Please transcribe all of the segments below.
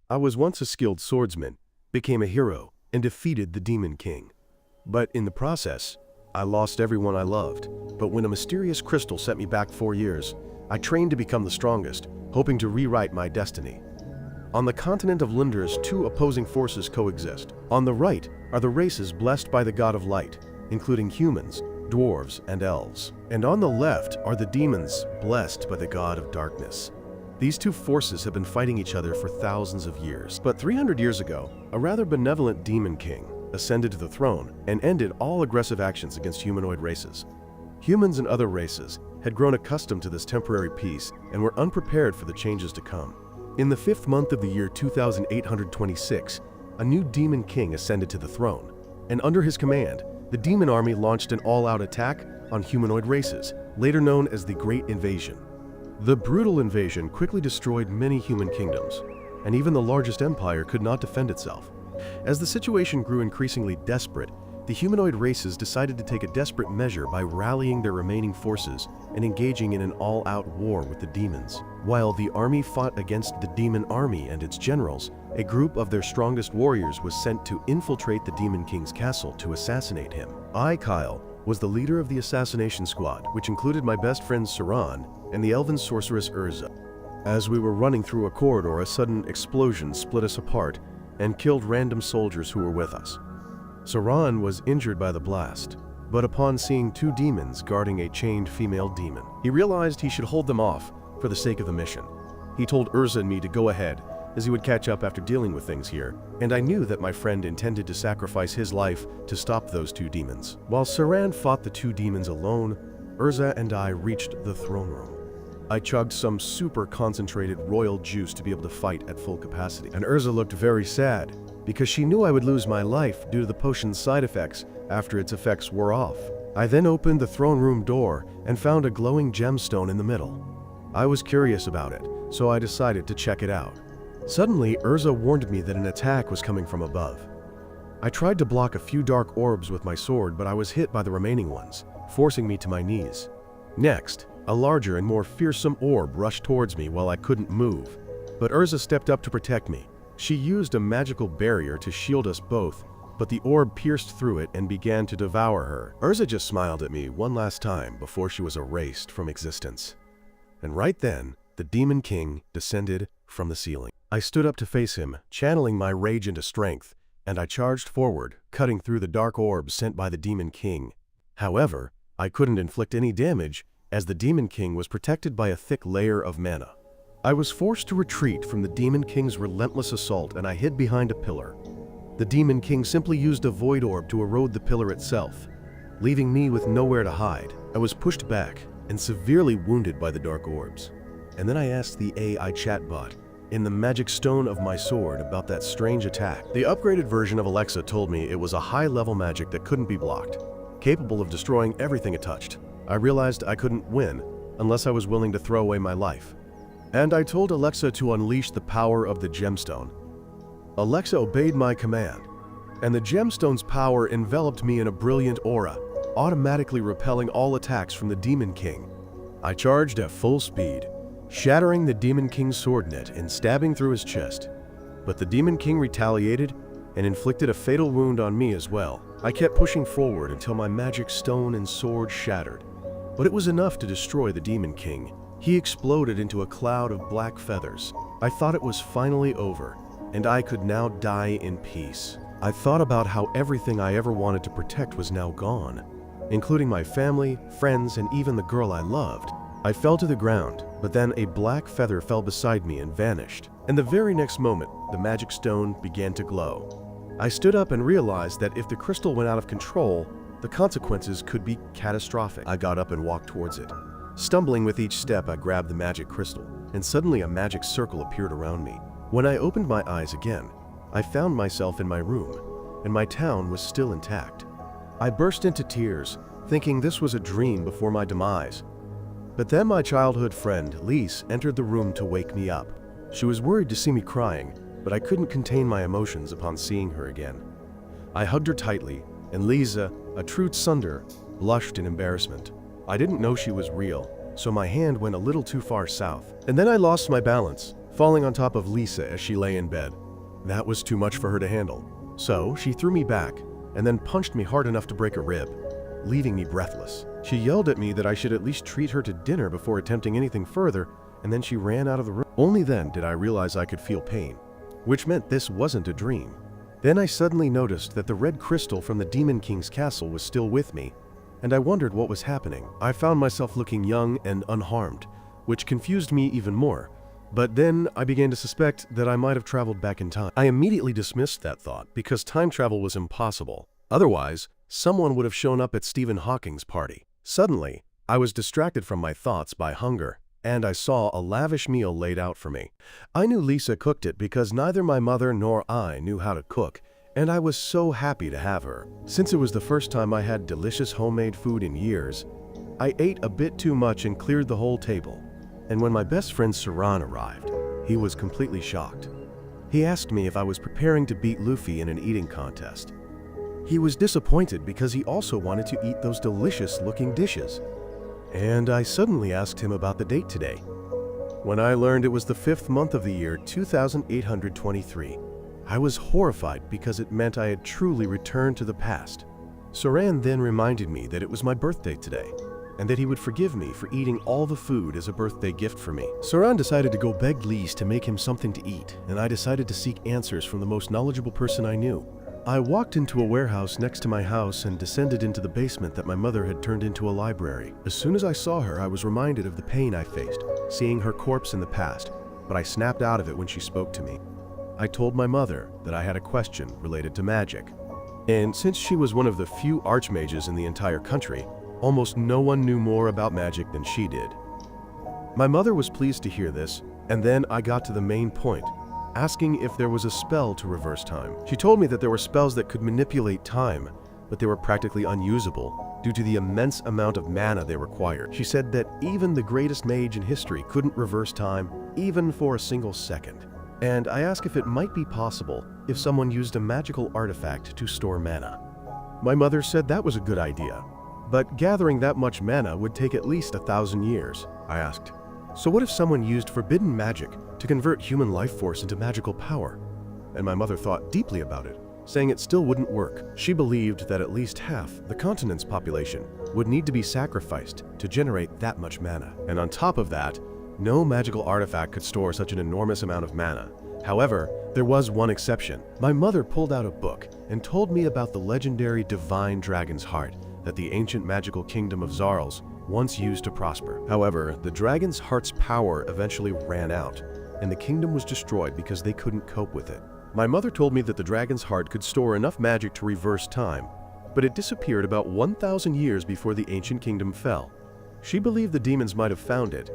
I was once a skilled swordsman, became a hero, and defeated the Demon King. But in the process, I lost everyone I loved. But when a mysterious crystal set me back 4 years, I trained to become the strongest, hoping to rewrite my destiny. On the continent of Lunders, two opposing forces coexist. On the right are the races blessed by the god of light, including humans, dwarves, and elves. And on the left are the demons blessed by the god of darkness. These two forces have been fighting each other for thousands of years. But 300 years ago, a rather benevolent demon king ascended to the throne and ended all aggressive actions against humanoid races. Humans and other races had grown accustomed to this temporary peace and were unprepared for the changes to come. In the 5th month of the year 2826, a new demon king ascended to the throne, and under his command, the demon army launched an all-out attack on humanoid races, later known as the Great Invasion. The brutal invasion quickly destroyed many human kingdoms, and even the largest empire could not defend itself. As the situation grew increasingly desperate, the humanoid races decided to take a desperate measure by rallying their remaining forces and engaging in an all-out war with the demons. While the army fought against the demon army and its generals, a group of their strongest warriors was sent to infiltrate the Demon King's castle to assassinate him. I, Kyle, was the leader of the assassination squad, which included my best friend Saran and the elven sorceress Urza. As we were running through a corridor, a sudden explosion split us apart and killed random soldiers who were with us. Saran was injured by the blast, but upon seeing two demons guarding a chained female demon, he realized he should hold them off for the sake of the mission. He told Urza and me to go ahead, as he would catch up after dealing with things here, and I knew that my friend intended to sacrifice his life to stop those two demons. While Saran fought the two demons alone, Urza and I reached the throne room. I chugged some super concentrated royal juice to be able to fight at full capacity, and Urza looked very sad because she knew I would lose my life due to the potion's side effects after its effects wore off. I then opened the throne room door and found a glowing gemstone in the middle. I was curious about it, so I decided to check it out. Suddenly, Urza warned me that an attack was coming from above. I tried to block a few dark orbs with my sword, but I was hit by the remaining ones, forcing me to my knees. Next, a larger and more fearsome orb rushed towards me while I couldn't move, but Urza stepped up to protect me. She used a magical barrier to shield us both, but the orb pierced through it and began to devour her. Urza just smiled at me one last time before she was erased from existence. And right then, the Demon King descended from the ceiling. I stood up to face him, channeling my rage into strength, and I charged forward, cutting through the dark orbs sent by the Demon King. However, I couldn't inflict any damage, as the Demon King was protected by a thick layer of mana. I was forced to retreat from the Demon King's relentless assault, and I hid behind a pillar. The Demon King simply used a void orb to erode the pillar itself, leaving me with nowhere to hide. I was pushed back and severely wounded by the dark orbs. And then I asked the AI chatbot in the magic stone of my sword about that strange attack. The upgraded version of Alexa told me it was a high-level magic that couldn't be blocked, capable of destroying everything it touched. I realized I couldn't win unless I was willing to throw away my life. And I told Alexa to unleash the power of the gemstone. Alexa obeyed my command, and the gemstone's power enveloped me in a brilliant aura, automatically repelling all attacks from the Demon King. I charged at full speed, shattering the Demon King's sword net and stabbing through his chest. But the Demon King retaliated and inflicted a fatal wound on me as well. I kept pushing forward until my magic stone and sword shattered, but it was enough to destroy the Demon King. He exploded into a cloud of black feathers. I thought it was finally over, and I could now die in peace. I thought about how everything I ever wanted to protect was now gone, including my family, friends, and even the girl I loved. I fell to the ground, but then a black feather fell beside me and vanished. And the very next moment, the magic stone began to glow. I stood up and realized that if the crystal went out of control, the consequences could be catastrophic. I got up and walked towards it. Stumbling with each step, I grabbed the magic crystal, and suddenly a magic circle appeared around me. When I opened my eyes again, I found myself in my room, and my town was still intact. I burst into tears, thinking this was a dream before my demise. But then my childhood friend, Lise, entered the room to wake me up. She was worried to see me crying, but I couldn't contain my emotions upon seeing her again. I hugged her tightly, and Lisa, a true Sunder, blushed in embarrassment. I didn't know she was real, so my hand went a little too far south. And then I lost my balance, falling on top of Lisa as she lay in bed. That was too much for her to handle. So she threw me back and then punched me hard enough to break a rib, leaving me breathless. She yelled at me that I should at least treat her to dinner before attempting anything further, and then she ran out of the room. Only then did I realize I could feel pain, which meant this wasn't a dream. Then I suddenly noticed that the red crystal from the Demon King's castle was still with me, and I wondered what was happening. I found myself looking young and unharmed, which confused me even more. But then I began to suspect that I might have traveled back in time. I immediately dismissed that thought because time travel was impossible. Otherwise, someone would have shown up at Stephen Hawking's party. Suddenly, I was distracted from my thoughts by hunger, and I saw a lavish meal laid out for me. I knew Lisa cooked it because neither my mother nor I knew how to cook, and I was so happy to have her. Since it was the first time I had delicious homemade food in years, I ate a bit too much and cleared the whole table. And when my best friend Saran arrived, he was completely shocked. He asked me if I was preparing to beat Luffy in an eating contest. He was disappointed because he also wanted to eat those delicious-looking dishes. And I suddenly asked him about the date today. When I learned it was the 5th month of the year 2823, I was horrified because it meant I had truly returned to the past. Saran then reminded me that it was my birthday today, and that he would forgive me for eating all the food as a birthday gift for me. Saran decided to go beg Lise to make him something to eat, and I decided to seek answers from the most knowledgeable person I knew. I walked into a warehouse next to my house and descended into the basement that my mother had turned into a library. As soon as I saw her, I was reminded of the pain I faced, seeing her corpse in the past, but I snapped out of it when she spoke to me. I told my mother that I had a question related to magic. And since she was one of the few archmages in the entire country, almost no one knew more about magic than she did. My mother was pleased to hear this, and then I got to the main point, asking if there was a spell to reverse time. She told me that there were spells that could manipulate time, but they were practically unusable due to the immense amount of mana they required. She said that even the greatest mage in history couldn't reverse time, even for a single second. And I asked if it might be possible if someone used a magical artifact to store mana. My mother said that was a good idea, but gathering that much mana would take at least 1,000 years. I asked, so what if someone used forbidden magic to convert human life force into magical power? And my mother thought deeply about it, saying it still wouldn't work. She believed that at least half the continent's population would need to be sacrificed to generate that much mana. And on top of that, no magical artifact could store such an enormous amount of mana. However, there was one exception. My mother pulled out a book and told me about the legendary divine dragon's heart that the ancient magical kingdom of Zarls once used to prosper. However, the dragon's heart's power eventually ran out, and the kingdom was destroyed because they couldn't cope with it. My mother told me that the dragon's heart could store enough magic to reverse time, but it disappeared about 1,000 years before the ancient kingdom fell. She believed the demons might have found it,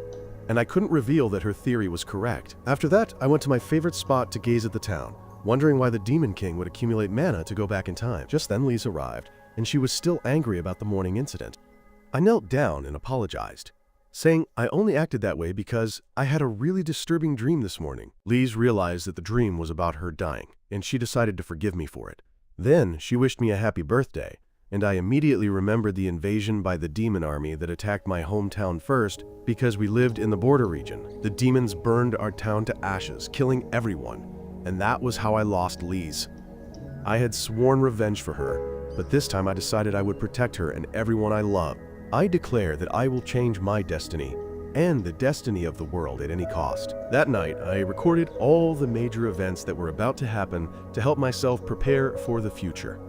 and I couldn't reveal that her theory was correct. After that, I went to my favorite spot to gaze at the town, wondering why the Demon King would accumulate mana to go back in time. Just then Lise arrived, and she was still angry about the morning incident. I knelt down and apologized, saying I only acted that way because I had a really disturbing dream this morning. Lise realized that the dream was about her dying, and she decided to forgive me for it. Then she wished me a happy birthday, and I immediately remembered the invasion by the demon army that attacked my hometown first because we lived in the border region. The demons burned our town to ashes, killing everyone, and that was how I lost Lise. I had sworn revenge for her, but this time I decided I would protect her and everyone I love. I declare that I will change my destiny and the destiny of the world at any cost. That night, I recorded all the major events that were about to happen to help myself prepare for the future.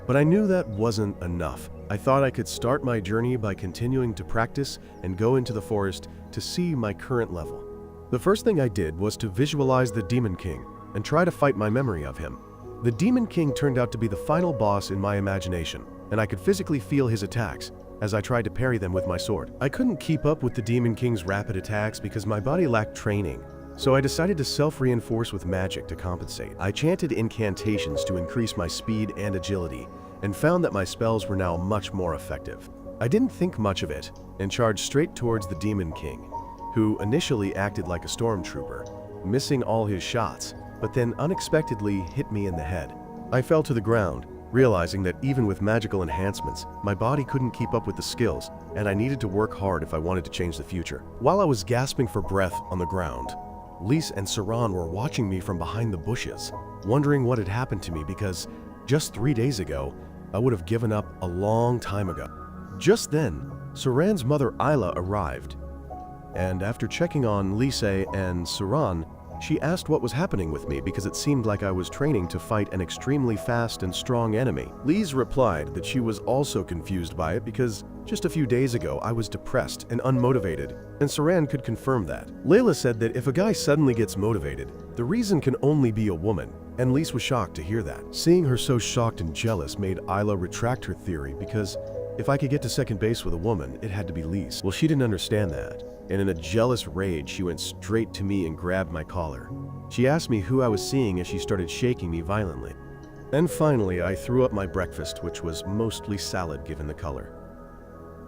But I knew that wasn't enough. I thought I could start my journey by continuing to practice and go into the forest to see my current level. The first thing I did was to visualize the Demon King and try to fight my memory of him. The Demon King turned out to be the final boss in my imagination, and I could physically feel his attacks as I tried to parry them with my sword. I couldn't keep up with the Demon King's rapid attacks because my body lacked training, so I decided to self-reinforce with magic to compensate. I chanted incantations to increase my speed and agility, and found that my spells were now much more effective. I didn't think much of it, and charged straight towards the Demon King, who initially acted like a stormtrooper, missing all his shots, but then unexpectedly hit me in the head. I fell to the ground, realizing that even with magical enhancements, my body couldn't keep up with the skills, and I needed to work hard if I wanted to change the future. While I was gasping for breath on the ground, Lys and Saran were watching me from behind the bushes, wondering what had happened to me because just 3 days ago, I would have given up a long time ago. Just then, Saran's mother Isla arrived, and after checking on Lys and Saran, she asked what was happening with me because it seemed like I was training to fight an extremely fast and strong enemy. Lys replied that she was also confused by it because just a few days ago I was depressed and unmotivated, and Saran could confirm that. Layla said that if a guy suddenly gets motivated, the reason can only be a woman, and Lys was shocked to hear that. Seeing her so shocked and jealous made Isla retract her theory because if I could get to second base with a woman, it had to be Lys. Well, she didn't understand that, and in a jealous rage, she went straight to me and grabbed my collar. She asked me who I was seeing as she started shaking me violently. Then finally, I threw up my breakfast, which was mostly salad given the color.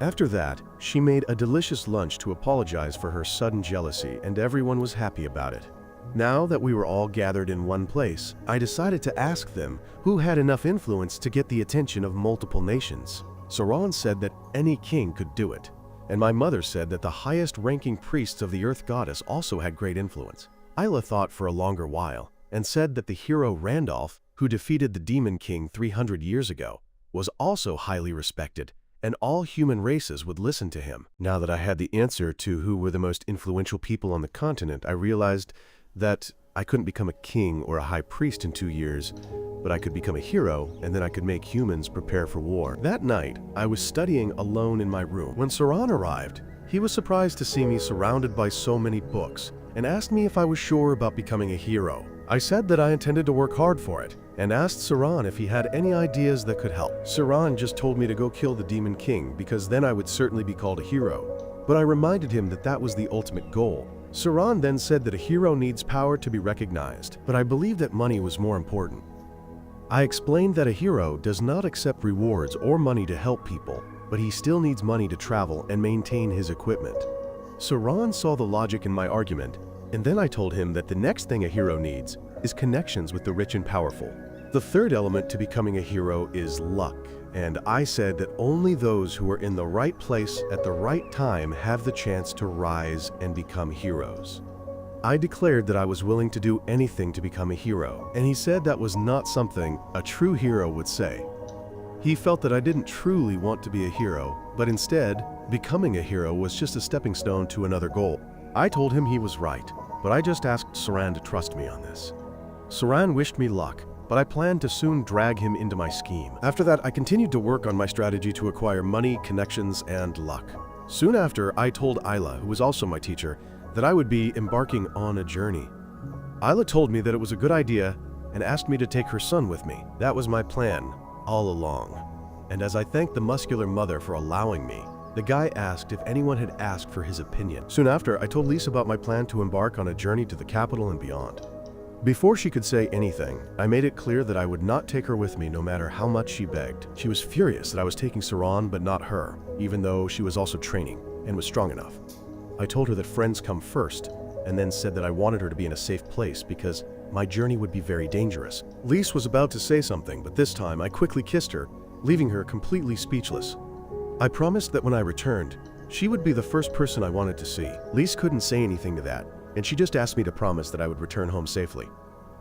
After that, she made a delicious lunch to apologize for her sudden jealousy, and everyone was happy about it. Now that we were all gathered in one place, I decided to ask them who had enough influence to get the attention of multiple nations. Saran said that any king could do it, and my mother said that the highest-ranking priests of the Earth Goddess also had great influence. Isla thought for a longer while and said that the hero Randolph, who defeated the Demon King 300 years ago, was also highly respected, and all human races would listen to him. Now that I had the answer to who were the most influential people on the continent, I realized that I couldn't become a king or a high priest in 2 years, but I could become a hero, and then I could make humans prepare for war. That night, I was studying alone in my room. When Saran arrived, he was surprised to see me surrounded by so many books, and asked me if I was sure about becoming a hero. I said that I intended to work hard for it, and asked Saran if he had any ideas that could help. Saran just told me to go kill the Demon King, because then I would certainly be called a hero. But I reminded him that that was the ultimate goal. Saran then said that a hero needs power to be recognized, but I believed that money was more important. I explained that a hero does not accept rewards or money to help people, but he still needs money to travel and maintain his equipment. Saran saw the logic in my argument, and then I told him that the next thing a hero needs is connections with the rich and powerful. The third element to becoming a hero is luck, and I said that only those who are in the right place at the right time have the chance to rise and become heroes. I declared that I was willing to do anything to become a hero, and he said that was not something a true hero would say. He felt that I didn't truly want to be a hero, but instead, becoming a hero was just a stepping stone to another goal. I told him he was right, but I just asked Saran to trust me on this. Saran wished me luck, but I planned to soon drag him into my scheme. After that, I continued to work on my strategy to acquire money, connections, and luck. Soon after, I told Isla, who was also my teacher, that I would be embarking on a journey. Isla told me that it was a good idea and asked me to take her son with me. That was my plan all along. And as I thanked the muscular mother for allowing me, the guy asked if anyone had asked for his opinion. Soon after, I told Lys about my plan to embark on a journey to the capital and beyond. Before she could say anything, I made it clear that I would not take her with me no matter how much she begged. She was furious that I was taking Saran but not her, even though she was also training and was strong enough. I told her that friends come first, and then said that I wanted her to be in a safe place because my journey would be very dangerous. Lys was about to say something, but this time I quickly kissed her, leaving her completely speechless. I promised that when I returned, she would be the first person I wanted to see. Lys couldn't say anything to that, and she just asked me to promise that I would return home safely.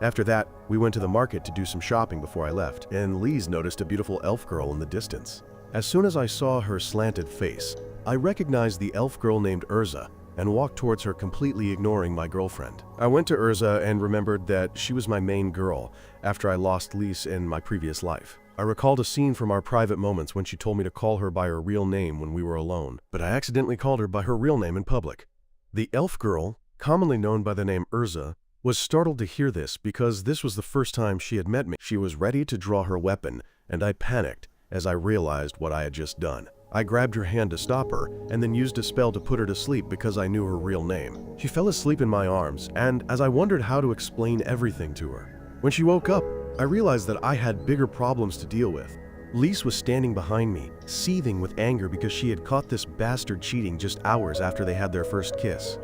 After that, we went to the market to do some shopping before I left, and Lys noticed a beautiful elf girl in the distance. As soon as I saw her slanted face, I recognized the elf girl named Urza and walked towards her, completely ignoring my girlfriend. I went to Urza and remembered that she was my main girl after I lost Lys in my previous life. I recalled a scene from our private moments when she told me to call her by her real name when we were alone, but I accidentally called her by her real name in public. The elf girl, commonly known by the name Urza, was startled to hear this because this was the first time she had met me. She was ready to draw her weapon, and I panicked as I realized what I had just done. I grabbed her hand to stop her, and then used a spell to put her to sleep because I knew her real name. She fell asleep in my arms, and as I wondered how to explain everything to her, when she woke up, I realized that I had bigger problems to deal with. Lys was standing behind me, seething with anger because she had caught this bastard cheating just hours after they had their first kiss.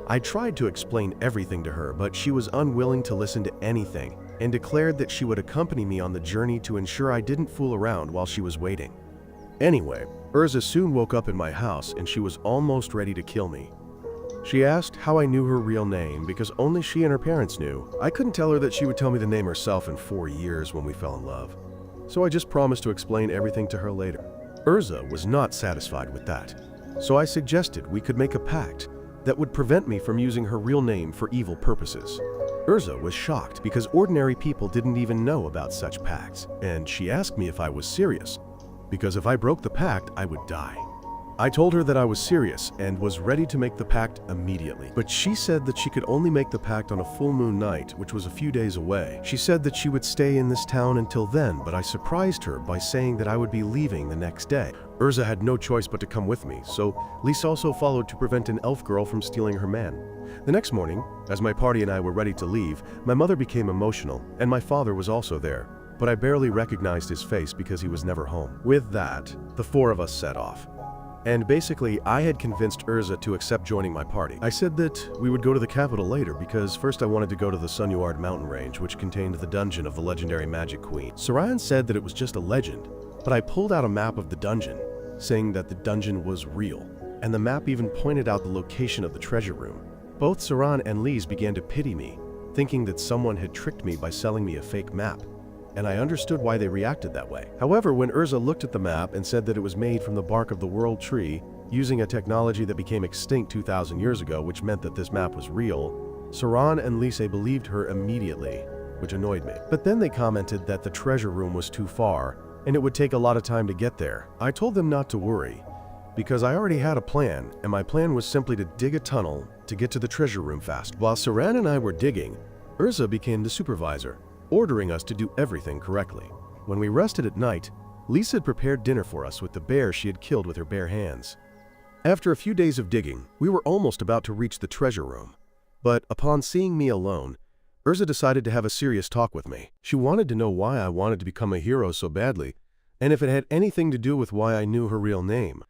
I tried to explain everything to her, but she was unwilling to listen to anything and declared that she would accompany me on the journey to ensure I didn't fool around while she was waiting. Anyway, Urza soon woke up in my house and she was almost ready to kill me. She asked how I knew her real name because only she and her parents knew. I couldn't tell her that she would tell me the name herself in 4 years when we fell in love. So I just promised to explain everything to her later. Urza was not satisfied with that. So I suggested we could make a pact that would prevent me from using her real name for evil purposes. Urza was shocked because ordinary people didn't even know about such pacts, and she asked me if I was serious, because if I broke the pact, I would die. I told her that I was serious and was ready to make the pact immediately, but she said that she could only make the pact on a full moon night, which was a few days away. She said that she would stay in this town until then, but I surprised her by saying that I would be leaving the next day. Urza had no choice but to come with me, so Lise also followed to prevent an elf girl from stealing her man. The next morning, as my party and I were ready to leave, my mother became emotional, and my father was also there, but I barely recognized his face because he was never home. With that, the four of us set off. And basically, I had convinced Urza to accept joining my party. I said that we would go to the capital later because first I wanted to go to the Sunyard mountain range, which contained the dungeon of the legendary Magic Queen. Saran said that it was just a legend, but I pulled out a map of the dungeon, saying that the dungeon was real, and the map even pointed out the location of the treasure room. Both Saran and Lise began to pity me, thinking that someone had tricked me by selling me a fake map, and I understood why they reacted that way. However, when Urza looked at the map and said that it was made from the bark of the world tree, using a technology that became extinct 2,000 years ago, which meant that this map was real, Saran and Lise believed her immediately, which annoyed me. But then they commented that the treasure room was too far, and it would take a lot of time to get there. I told them not to worry, because I already had a plan, and my plan was simply to dig a tunnel to get to the treasure room fast. While Saran and I were digging, Urza became the supervisor, ordering us to do everything correctly. When we rested at night, Lise had prepared dinner for us with the bear she had killed with her bare hands. After a few days of digging, we were almost about to reach the treasure room. But upon seeing me alone, Urza decided to have a serious talk with me. She wanted to know why I wanted to become a hero so badly, and if it had anything to do with why I knew her real name.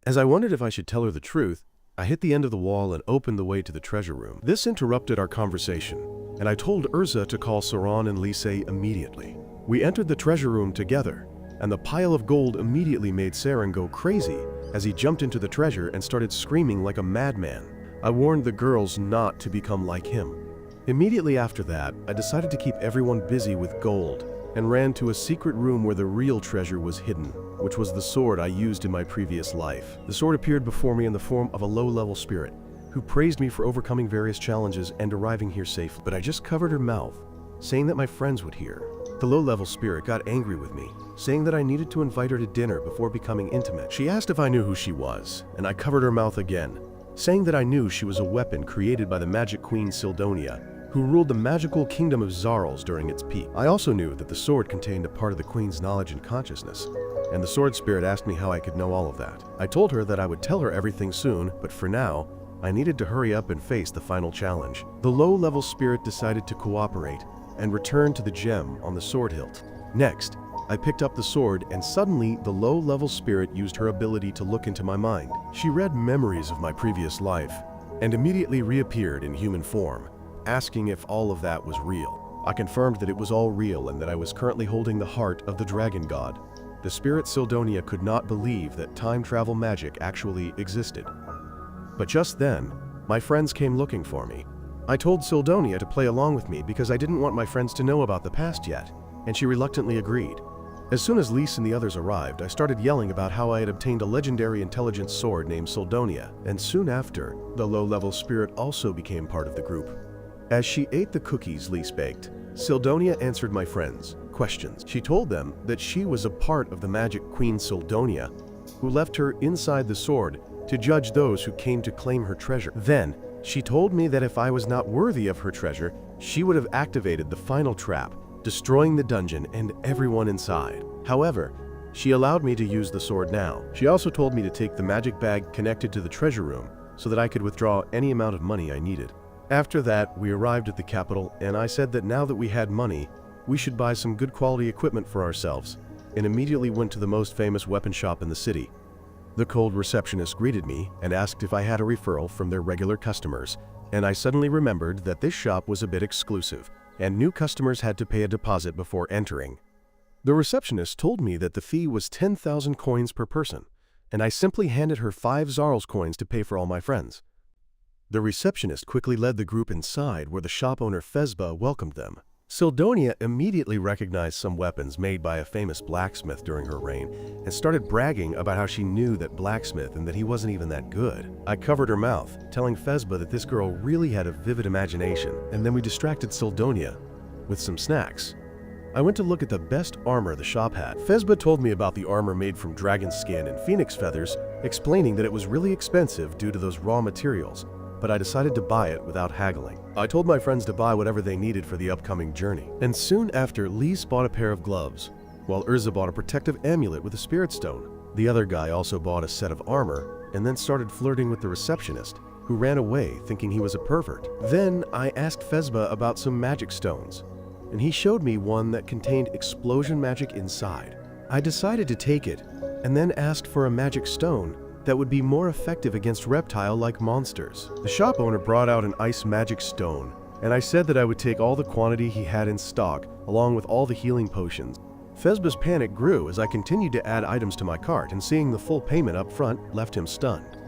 As I wondered if I should tell her the truth, I hit the end of the wall and opened the way to the treasure room. This interrupted our conversation, and I told Urza to call Saran and Lise immediately. We entered the treasure room together, and the pile of gold immediately made Saran go crazy as he jumped into the treasure and started screaming like a madman. I warned the girls not to become like him. Immediately after that, I decided to keep everyone busy with gold and ran to a secret room where the real treasure was hidden, which was the sword I used in my previous life. The sword appeared before me in the form of a low-level spirit, who praised me for overcoming various challenges and arriving here safely. But I just covered her mouth, saying that my friends would hear. The low-level spirit got angry with me, saying that I needed to invite her to dinner before becoming intimate. She asked if I knew who she was, and I covered her mouth again, saying that I knew she was a weapon created by the Magic Queen Sildonia, who ruled the magical kingdom of Zarls during its peak. I also knew that the sword contained a part of the Queen's knowledge and consciousness, and the sword spirit asked me how I could know all of that. I told her that I would tell her everything soon, but for now, I needed to hurry up and face the final challenge. The low-level spirit decided to cooperate and return to the gem on the sword hilt. Next, I picked up the sword, and suddenly the low-level spirit used her ability to look into my mind. She read memories of my previous life and immediately reappeared in human form, asking if all of that was real. I confirmed that it was all real and that I was currently holding the heart of the dragon god. The spirit Sildonia could not believe that time travel magic actually existed. But just then, my friends came looking for me. I told Sildonia to play along with me because I didn't want my friends to know about the past yet, and she reluctantly agreed. As soon as Lise and the others arrived, I started yelling about how I had obtained a legendary intelligence sword named Sildonia, and soon after, the low-level spirit also became part of the group. As she ate the cookies Lise baked, Sildonia answered my friends' questions. She told them that she was a part of the Magic Queen Sildonia, who left her inside the sword to judge those who came to claim her treasure. Then, she told me that if I was not worthy of her treasure, she would have activated the final trap, destroying the dungeon and everyone inside. However, she allowed me to use the sword now. She also told me to take the magic bag connected to the treasure room so that I could withdraw any amount of money I needed. After that, we arrived at the capital, and I said that now that we had money, we should buy some good quality equipment for ourselves, and immediately went to the most famous weapon shop in the city. The cold receptionist greeted me and asked if I had a referral from their regular customers, and I suddenly remembered that this shop was a bit exclusive, and new customers had to pay a deposit before entering. The receptionist told me that the fee was 10,000 coins per person, and I simply handed her 5 Zarls coins to pay for all my friends. The receptionist quickly led the group inside where the shop owner Fezba welcomed them. Sildonia immediately recognized some weapons made by a famous blacksmith during her reign and started bragging about how she knew that blacksmith and that he wasn't even that good. I covered her mouth, telling Fezba that this girl really had a vivid imagination, and then we distracted Sildonia with some snacks. I went to look at the best armor the shop had. Fezba told me about the armor made from dragon skin and phoenix feathers, explaining that it was really expensive due to those raw materials, but I decided to buy it without haggling. I told my friends to buy whatever they needed for the upcoming journey. And soon after, Lise bought a pair of gloves, while Urza bought a protective amulet with a spirit stone. The other guy also bought a set of armor, and then started flirting with the receptionist, who ran away thinking he was a pervert. Then I asked Fezba about some magic stones, and he showed me one that contained explosion magic inside. I decided to take it, and then asked for a magic stone that would be more effective against reptile-like monsters. The shop owner brought out an ice magic stone, and I said that I would take all the quantity he had in stock, along with all the healing potions. Fezba's panic grew as I continued to add items to my cart, and seeing the full payment up front left him stunned.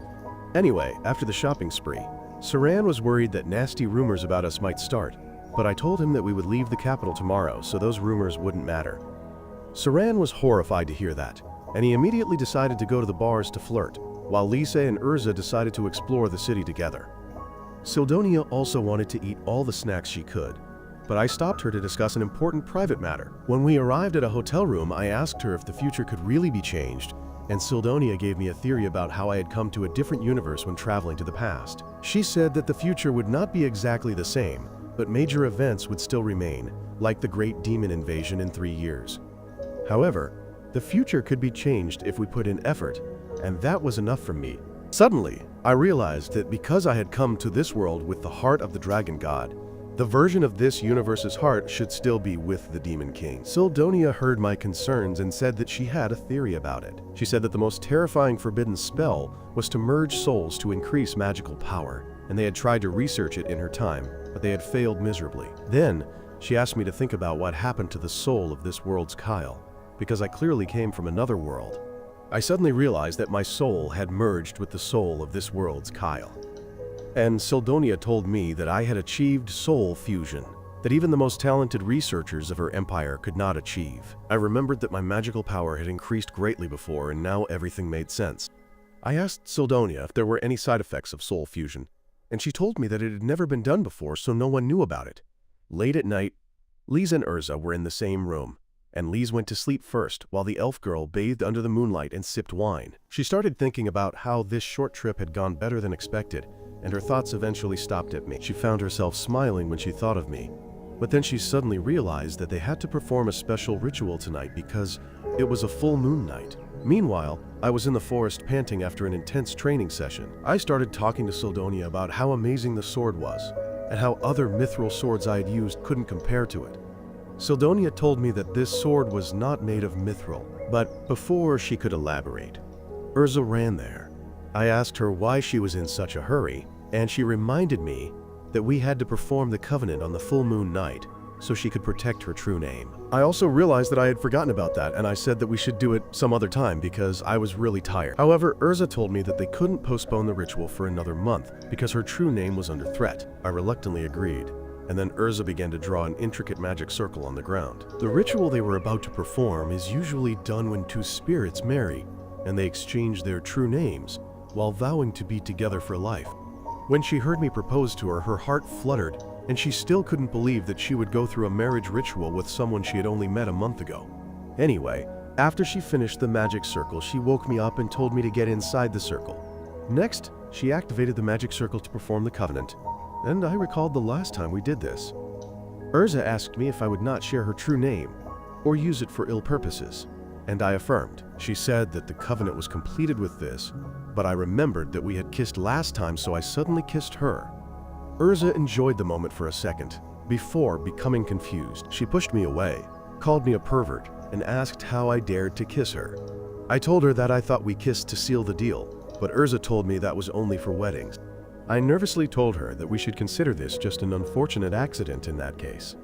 Anyway, after the shopping spree, Saran was worried that nasty rumors about us might start, but I told him that we would leave the capital tomorrow, so those rumors wouldn't matter. Saran was horrified to hear that, and he immediately decided to go to the bars to flirt, while Lisa and Urza decided to explore the city together. Sildonia also wanted to eat all the snacks she could, but I stopped her to discuss an important private matter. When we arrived at a hotel room, I asked her if the future could really be changed, and Sildonia gave me a theory about how I had come to a different universe when traveling to the past. She said that the future would not be exactly the same, but major events would still remain, like the Great Demon Invasion in 3 years. However, the future could be changed if we put in effort, and that was enough for me. Suddenly, I realized that because I had come to this world with the heart of the dragon god, the version of this universe's heart should still be with the Demon King. Sildonia heard my concerns and said that she had a theory about it. She said that the most terrifying forbidden spell was to merge souls to increase magical power, and they had tried to research it in her time, but they had failed miserably. Then, she asked me to think about what happened to the soul of this world's Kyle, because I clearly came from another world. I suddenly realized that my soul had merged with the soul of this world's Kyle. And Sildonia told me that I had achieved soul fusion, that even the most talented researchers of her empire could not achieve. I remembered that my magical power had increased greatly before, and now everything made sense. I asked Sildonia if there were any side effects of soul fusion, and she told me that it had never been done before, so no one knew about it. Late at night, Lise and Urza were in the same room, and Lise went to sleep first while the elf girl bathed under the moonlight and sipped wine. She started thinking about how this short trip had gone better than expected, and her thoughts eventually stopped at me. She found herself smiling when she thought of me, but then she suddenly realized that they had to perform a special ritual tonight because it was a full moon night. Meanwhile, I was in the forest panting after an intense training session. I started talking to Sildonia about how amazing the sword was, and how other mithril swords I had used couldn't compare to it. Sildonia told me that this sword was not made of mithril, but before she could elaborate, Urza ran there. I asked her why she was in such a hurry, and she reminded me that we had to perform the covenant on the full moon night so she could protect her true name. I also realized that I had forgotten about that, and I said that we should do it some other time because I was really tired. However, Urza told me that they couldn't postpone the ritual for another month because her true name was under threat. I reluctantly agreed, and then Urza began to draw an intricate magic circle on the ground. The ritual they were about to perform is usually done when two spirits marry, and they exchange their true names while vowing to be together for life. When she heard me propose to her, her heart fluttered, and she still couldn't believe that she would go through a marriage ritual with someone she had only met a month ago. Anyway, after she finished the magic circle, she woke me up and told me to get inside the circle. Next, she activated the magic circle to perform the covenant, and I recalled the last time we did this. Urza asked me if I would not share her true name or use it for ill purposes, and I affirmed. She said that the covenant was completed with this, but I remembered that we had kissed last time, so I suddenly kissed her. Urza enjoyed the moment for a second, before becoming confused. She pushed me away, called me a pervert, and asked how I dared to kiss her. I told her that I thought we kissed to seal the deal, but Urza told me that was only for weddings. I nervously told her that we should consider this just an unfortunate accident in that case,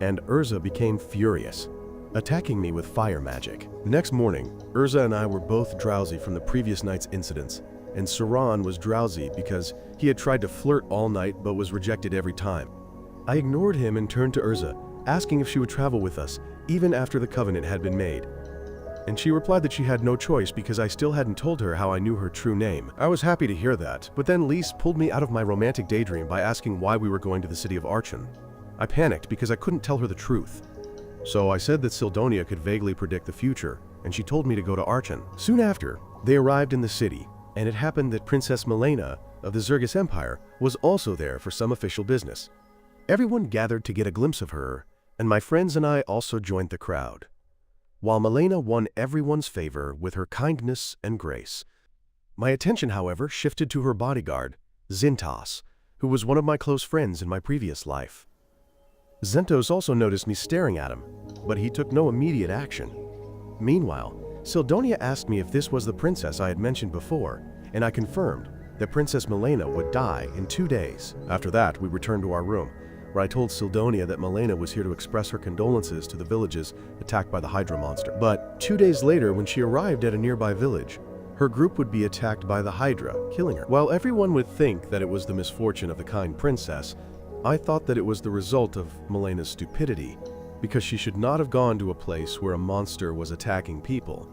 and Urza became furious, attacking me with fire magic. The next morning, Urza and I were both drowsy from the previous night's incidents, and Saran was drowsy because he had tried to flirt all night but was rejected every time. I ignored him and turned to Urza, asking if she would travel with us, even after the covenant had been made. And she replied that she had no choice because I still hadn't told her how I knew her true name. I was happy to hear that, but then Lise pulled me out of my romantic daydream by asking why we were going to the city of Archon. I panicked because I couldn't tell her the truth. So I said that Sildonia could vaguely predict the future, and she told me to go to Archon. Soon after, they arrived in the city, and it happened that Princess Milena of the Zergus Empire was also there for some official business. Everyone gathered to get a glimpse of her, and my friends and I also joined the crowd. While Milena won everyone's favor with her kindness and grace, my attention, however, shifted to her bodyguard, Zintas, who was one of my close friends in my previous life. Zentos also noticed me staring at him, but he took no immediate action. Meanwhile, Sildonia asked me if this was the princess I had mentioned before, and I confirmed that Princess Milena would die in 2 days. After that, we returned to our room, where I told Sildonia that Milena was here to express her condolences to the villages attacked by the Hydra monster. But 2 days later, when she arrived at a nearby village, her group would be attacked by the Hydra, killing her. While everyone would think that it was the misfortune of the kind princess, I thought that it was the result of Milena's stupidity, because she should not have gone to a place where a monster was attacking people.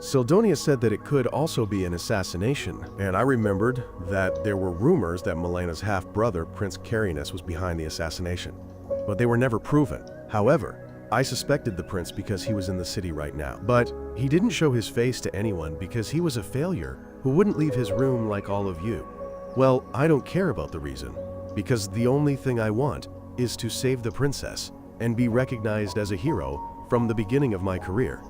Sildonia said that it could also be an assassination, and I remembered that there were rumors that Milena's half-brother, Prince Carinus, was behind the assassination, but they were never proven. However, I suspected the prince because he was in the city right now, but he didn't show his face to anyone because he was a failure who wouldn't leave his room like all of you. Well, I don't care about the reason, because the only thing I want is to save the princess and be recognized as a hero from the beginning of my career.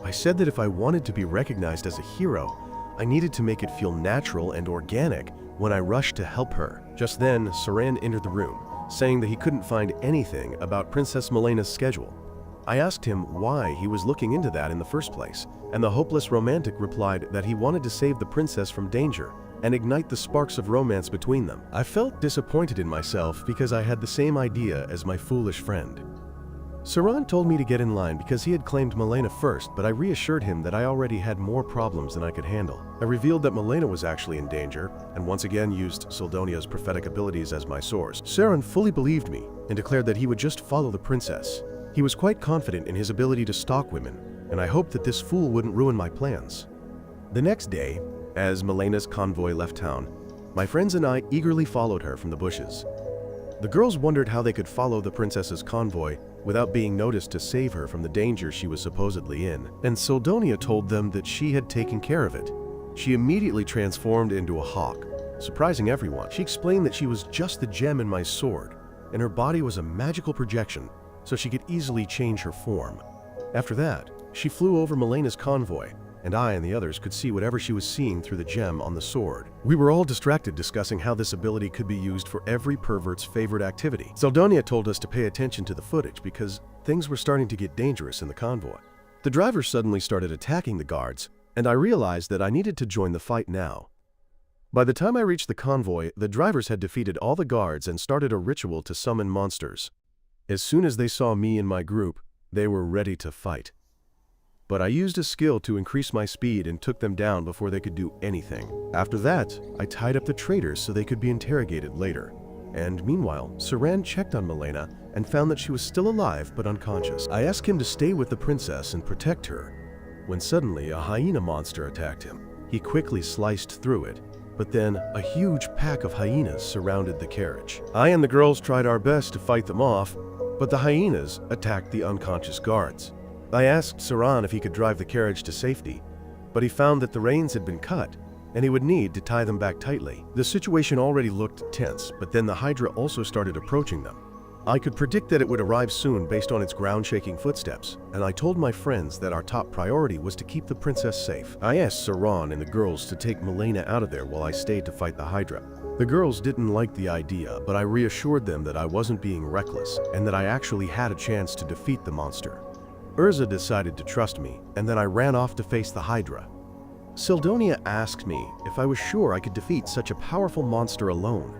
I said that if I wanted to be recognized as a hero, I needed to make it feel natural and organic when I rushed to help her. Just then, Saran entered the room, saying that he couldn't find anything about Princess Milena's schedule. I asked him why he was looking into that in the first place, and the hopeless romantic replied that he wanted to save the princess from danger and ignite the sparks of romance between them. I felt disappointed in myself because I had the same idea as my foolish friend. Saran told me to get in line because he had claimed Milena first, but I reassured him that I already had more problems than I could handle. I revealed that Milena was actually in danger, and once again used Sildonia's prophetic abilities as my source. Saran fully believed me and declared that he would just follow the princess. He was quite confident in his ability to stalk women, and I hoped that this fool wouldn't ruin my plans. The next day, as Milena's convoy left town, my friends and I eagerly followed her from the bushes. The girls wondered how they could follow the princess's convoy without being noticed to save her from the danger she was supposedly in, and Sildonia told them that she had taken care of it. She immediately transformed into a hawk, surprising everyone. She explained that she was just the gem in my sword, and her body was a magical projection, so she could easily change her form. After that, she flew over Milena's convoy, and I and the others could see whatever she was seeing through the gem on the sword. We were all distracted discussing how this ability could be used for every pervert's favorite activity. Sildonia told us to pay attention to the footage because things were starting to get dangerous in the convoy. The drivers suddenly started attacking the guards, and I realized that I needed to join the fight now. By the time I reached the convoy, the drivers had defeated all the guards and started a ritual to summon monsters. As soon as they saw me and my group, they were ready to fight. But I used a skill to increase my speed and took them down before they could do anything. After that, I tied up the traitors so they could be interrogated later. And meanwhile, Saran checked on Milena and found that she was still alive but unconscious. I asked him to stay with the princess and protect her, when suddenly a hyena monster attacked him. He quickly sliced through it, but then a huge pack of hyenas surrounded the carriage. I and the girls tried our best to fight them off, but the hyenas attacked the unconscious guards. I asked Saran if he could drive the carriage to safety, but he found that the reins had been cut, and he would need to tie them back tightly. The situation already looked tense, but then the Hydra also started approaching them. I could predict that it would arrive soon based on its ground-shaking footsteps, and I told my friends that our top priority was to keep the princess safe. I asked Saran and the girls to take Milena out of there while I stayed to fight the Hydra. The girls didn't like the idea, but I reassured them that I wasn't being reckless and that I actually had a chance to defeat the monster. Urza decided to trust me, and then I ran off to face the Hydra. Sildonia asked me if I was sure I could defeat such a powerful monster alone.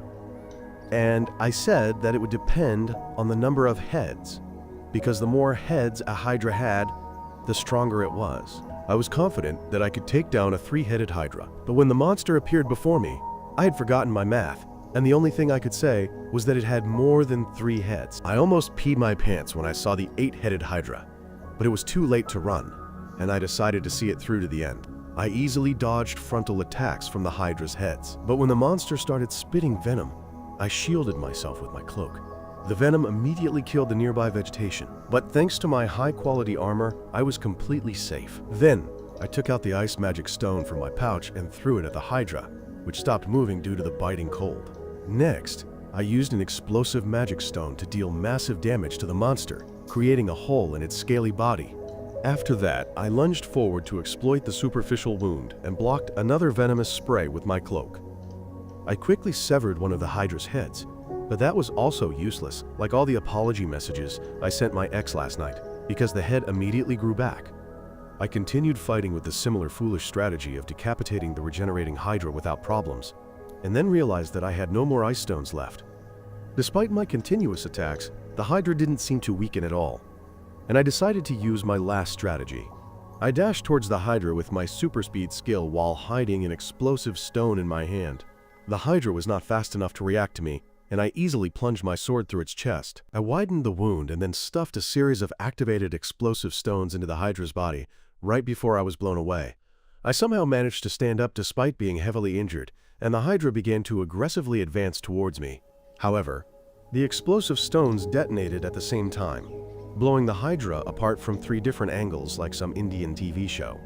And I said that it would depend on the number of heads, because the more heads a Hydra had, the stronger it was. I was confident that I could take down a 3-headed hydra. But when the monster appeared before me, I had forgotten my math, and the only thing I could say was that it had more than 3 heads. I almost peed my pants when I saw the 8-headed hydra, but it was too late to run, and I decided to see it through to the end. I easily dodged frontal attacks from the hydra's heads, but when the monster started spitting venom, I shielded myself with my cloak. The venom immediately killed the nearby vegetation, but thanks to my high-quality armor, I was completely safe. Then, I took out the ice magic stone from my pouch and threw it at the hydra, which stopped moving due to the biting cold. Next, I used an explosive magic stone to deal massive damage to the monster, creating a hole in its scaly body. After that, I lunged forward to exploit the superficial wound and blocked another venomous spray with my cloak. I quickly severed one of the hydra's heads, but that was also useless, like all the apology messages I sent my ex last night, because the head immediately grew back. I continued fighting with the similar foolish strategy of decapitating the regenerating hydra without problems, and then realized that I had no more ice stones left. Despite my continuous attacks, the hydra didn't seem to weaken at all, and I decided to use my last strategy. I dashed towards the hydra with my super speed skill while hiding an explosive stone in my hand. The hydra was not fast enough to react to me, and I easily plunged my sword through its chest. I widened the wound and then stuffed a series of activated explosive stones into the hydra's body right before I was blown away. I somehow managed to stand up despite being heavily injured, and the hydra began to aggressively advance towards me. However, the explosive stones detonated at the same time, blowing the hydra apart from 3 different angles like some Indian TV show.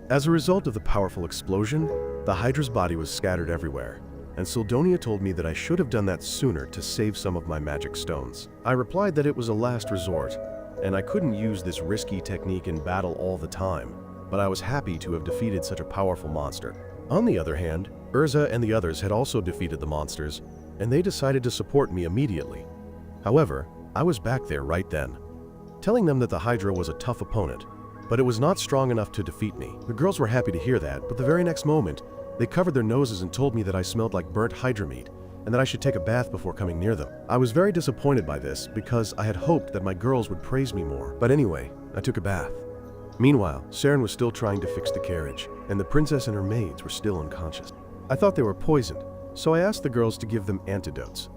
As a result of the powerful explosion, the hydra's body was scattered everywhere, and Sildonia told me that I should have done that sooner to save some of my magic stones. I replied that it was a last resort, and I couldn't use this risky technique in battle all the time, but I was happy to have defeated such a powerful monster. On the other hand, Urza and the others had also defeated the monsters, and they decided to support me immediately. However, I was back there right then, telling them that the hydra was a tough opponent, but it was not strong enough to defeat me. The girls were happy to hear that, but the very next moment, they covered their noses and told me that I smelled like burnt hydra meat, and that I should take a bath before coming near them. I was very disappointed by this because I had hoped that my girls would praise me more. But anyway, I took a bath. Meanwhile, Saren was still trying to fix the carriage, and the princess and her maids were still unconscious. I thought they were poisoned, so I asked the girls to give them antidotes.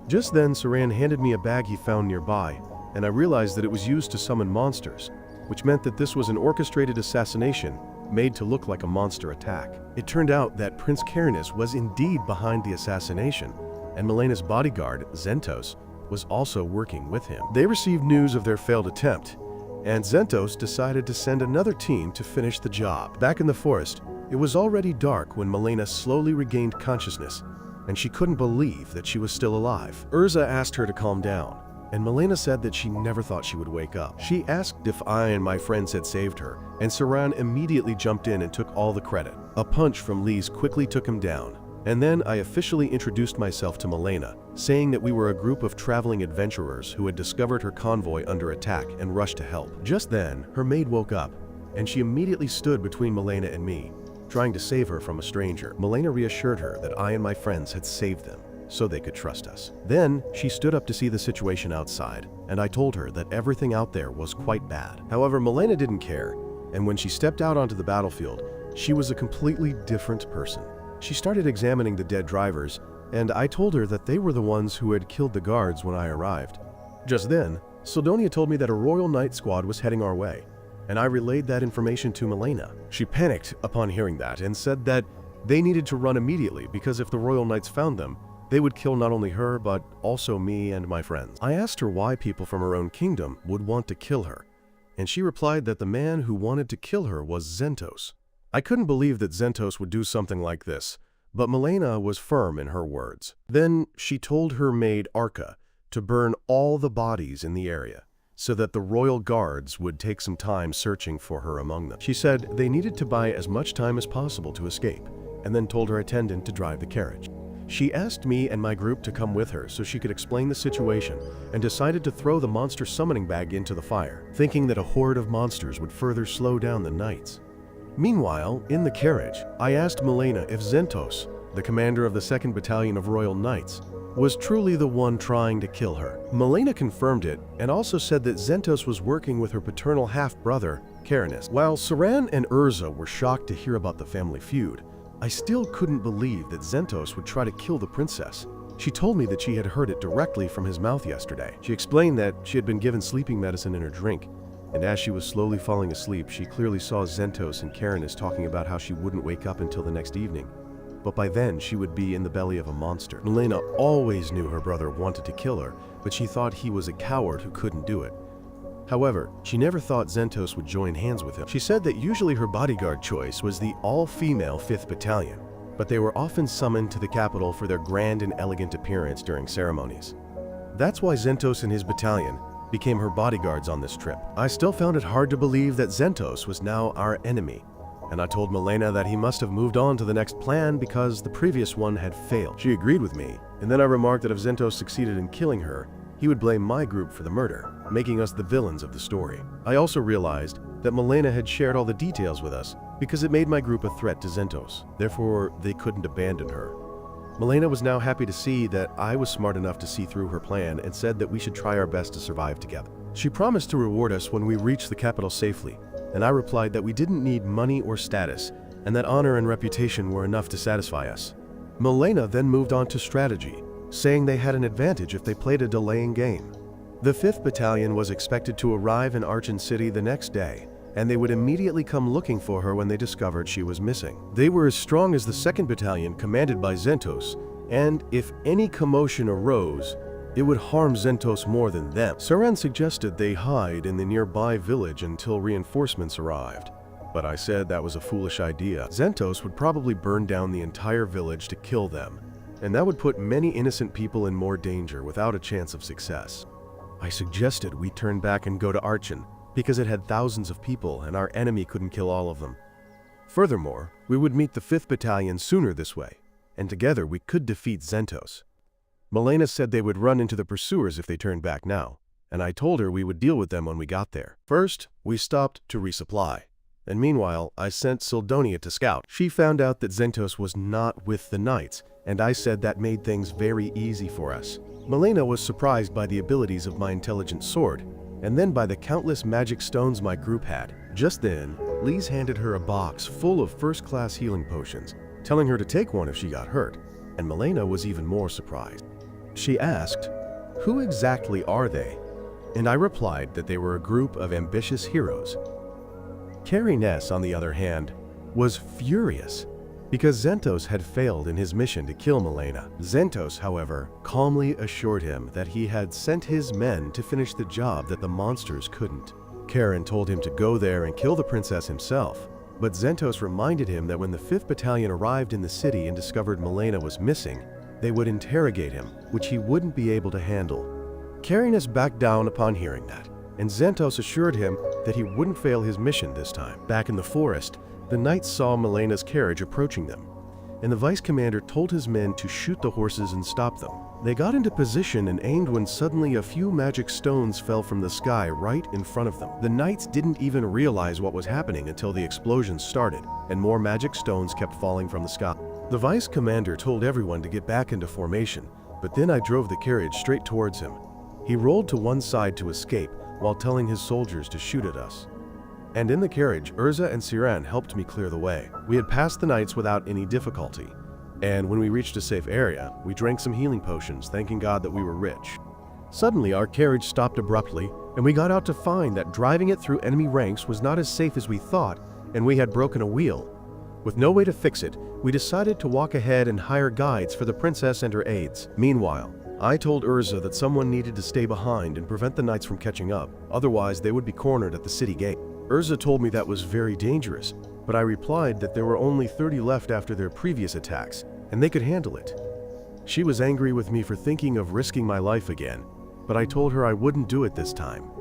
Just then, Saran handed me a bag he found nearby, and I realized that it was used to summon monsters, which meant that this was an orchestrated assassination made to look like a monster attack. It turned out that Prince Carinus was indeed behind the assassination, and Milena's bodyguard, Zentos, was also working with him. They received news of their failed attempt, and Zentos decided to send another team to finish the job. Back in the forest, it was already dark when Milena slowly regained consciousness, and she couldn't believe that she was still alive. Urza asked her to calm down, and Milena said that she never thought she would wake up. She asked if I and my friends had saved her, and Saran immediately jumped in and took all the credit. A punch from Lise quickly took him down, and then I officially introduced myself to Milena, saying that we were a group of traveling adventurers who had discovered her convoy under attack and rushed to help. Just then, her maid woke up, and she immediately stood between Milena and me, trying to save her from a stranger. Milena reassured her that I and my friends had saved them, so they could trust us. Then, she stood up to see the situation outside, and I told her that everything out there was quite bad. However, Milena didn't care, and when she stepped out onto the battlefield, she was a completely different person. She started examining the dead drivers, and I told her that they were the ones who had killed the guards when I arrived. Just then, Sildonia told me that a Royal Knight squad was heading our way, and I relayed that information to Milena. She panicked upon hearing that and said that they needed to run immediately because if the Royal Knights found them, they would kill not only her, but also me and my friends. I asked her why people from her own kingdom would want to kill her, and she replied that the man who wanted to kill her was Zentos. I couldn't believe that Zentos would do something like this, but Milena was firm in her words. Then she told her maid Arca to burn all the bodies in the area, so that the royal guards would take some time searching for her among them. She said they needed to buy as much time as possible to escape, and then told her attendant to drive the carriage. She asked me and my group to come with her so she could explain the situation, and decided to throw the monster summoning bag into the fire, thinking that a horde of monsters would further slow down the knights. Meanwhile, in the carriage, I asked Milena if Zentos, the commander of the 2nd Battalion of Royal Knights, was truly the one trying to kill her. Malena confirmed it and also said that Zentos was working with her paternal half-brother, Karanus. While Saran and Urza were shocked to hear about the family feud, I still couldn't believe that Zentos would try to kill the princess. She told me that she had heard it directly from his mouth yesterday. She explained that she had been given sleeping medicine in her drink, and as she was slowly falling asleep, she clearly saw Zentos and Karanus talking about how she wouldn't wake up until the next evening. But by then, she would be in the belly of a monster. Malena always knew her brother wanted to kill her, but she thought he was a coward who couldn't do it. However, she never thought Zentos would join hands with him. She said that usually her bodyguard choice was the all-female 5th Battalion, but they were often summoned to the capital for their grand and elegant appearance during ceremonies. That's why Zentos and his battalion became her bodyguards on this trip. I still found it hard to believe that Zentos was now our enemy, and I told Malena that he must have moved on to the next plan because the previous one had failed. She agreed with me, and then I remarked that if Zentos succeeded in killing her, he would blame my group for the murder, making us the villains of the story. I also realized that Malena had shared all the details with us because it made my group a threat to Zentos. Therefore, they couldn't abandon her. Malena was now happy to see that I was smart enough to see through her plan and said that we should try our best to survive together. She promised to reward us when we reached the capital safely, and I replied that we didn't need money or status, and that honor and reputation were enough to satisfy us. Malena then moved on to strategy, saying they had an advantage if they played a delaying game. The 5th Battalion was expected to arrive in Archon City the next day, and they would immediately come looking for her when they discovered she was missing. They were as strong as the 2nd Battalion commanded by Zentos, and if any commotion arose, it would harm Zentos more than them. Saran suggested they hide in the nearby village until reinforcements arrived, but I said that was a foolish idea. Zentos would probably burn down the entire village to kill them, and that would put many innocent people in more danger without a chance of success. I suggested we turn back and go to Archon, because it had thousands of people and our enemy couldn't kill all of them. Furthermore, we would meet the 5th Battalion sooner this way, and together we could defeat Zentos. Malena said they would run into the pursuers if they turned back now, and I told her we would deal with them when we got there. First, we stopped to resupply, and meanwhile, I sent Sildonia to scout. She found out that Zentos was not with the knights, and I said that made things very easy for us. Malena was surprised by the abilities of my intelligent sword, and then by the countless magic stones my group had. Just then, Lise handed her a box full of first-class healing potions, telling her to take one if she got hurt, and Malena was even more surprised. She asked, "Who exactly are they?" And I replied that they were a group of ambitious heroes. Carrie Ness, on the other hand, was furious because Zentos had failed in his mission to kill Malena. Zentos, however, calmly assured him that he had sent his men to finish the job that the monsters couldn't. Karen told him to go there and kill the princess himself, but Zentos reminded him that when the 5th Battalion arrived in the city and discovered Malena was missing, they would interrogate him, which he wouldn't be able to handle. Carinus backed down upon hearing that, and Zentos assured him that he wouldn't fail his mission this time. Back in the forest, the knights saw Malena's carriage approaching them, and the vice commander told his men to shoot the horses and stop them. They got into position and aimed when suddenly a few magic stones fell from the sky right in front of them. The knights didn't even realize what was happening until the explosions started, and more magic stones kept falling from the sky. The vice commander told everyone to get back into formation, but then I drove the carriage straight towards him. He rolled to one side to escape while telling his soldiers to shoot at us. And in the carriage, Urza and Siran helped me clear the way. We had passed the knights without any difficulty, and when we reached a safe area, we drank some healing potions, thanking God that we were rich. Suddenly, our carriage stopped abruptly, and we got out to find that driving it through enemy ranks was not as safe as we thought, and we had broken a wheel. With no way to fix it, we decided to walk ahead and hire guides for the princess and her aides. Meanwhile, I told Urza that someone needed to stay behind and prevent the knights from catching up, otherwise they would be cornered at the city gate. Urza told me that was very dangerous, but I replied that there were only 30 left after their previous attacks, and they could handle it. She was angry with me for thinking of risking my life again, but I told her I wouldn't do it this time.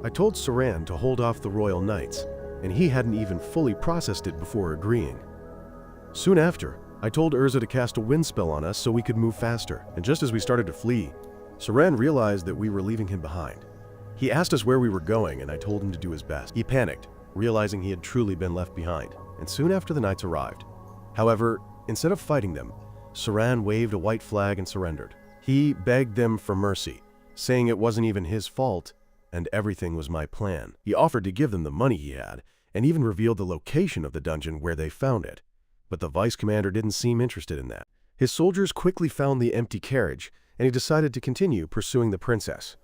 I told Saran to hold off the royal knights, and he hadn't even fully processed it before agreeing. Soon after, I told Urza to cast a wind spell on us so we could move faster, and just as we started to flee, Saran realized that we were leaving him behind. He asked us where we were going, and I told him to do his best. He panicked, realizing he had truly been left behind, and soon after the knights arrived. However, instead of fighting them, Saran waved a white flag and surrendered. He begged them for mercy, saying it wasn't even his fault and everything was my plan. He offered to give them the money he had and even revealed the location of the dungeon where they found it. But the vice commander didn't seem interested in that. His soldiers quickly found the empty carriage and he decided to continue pursuing the princess.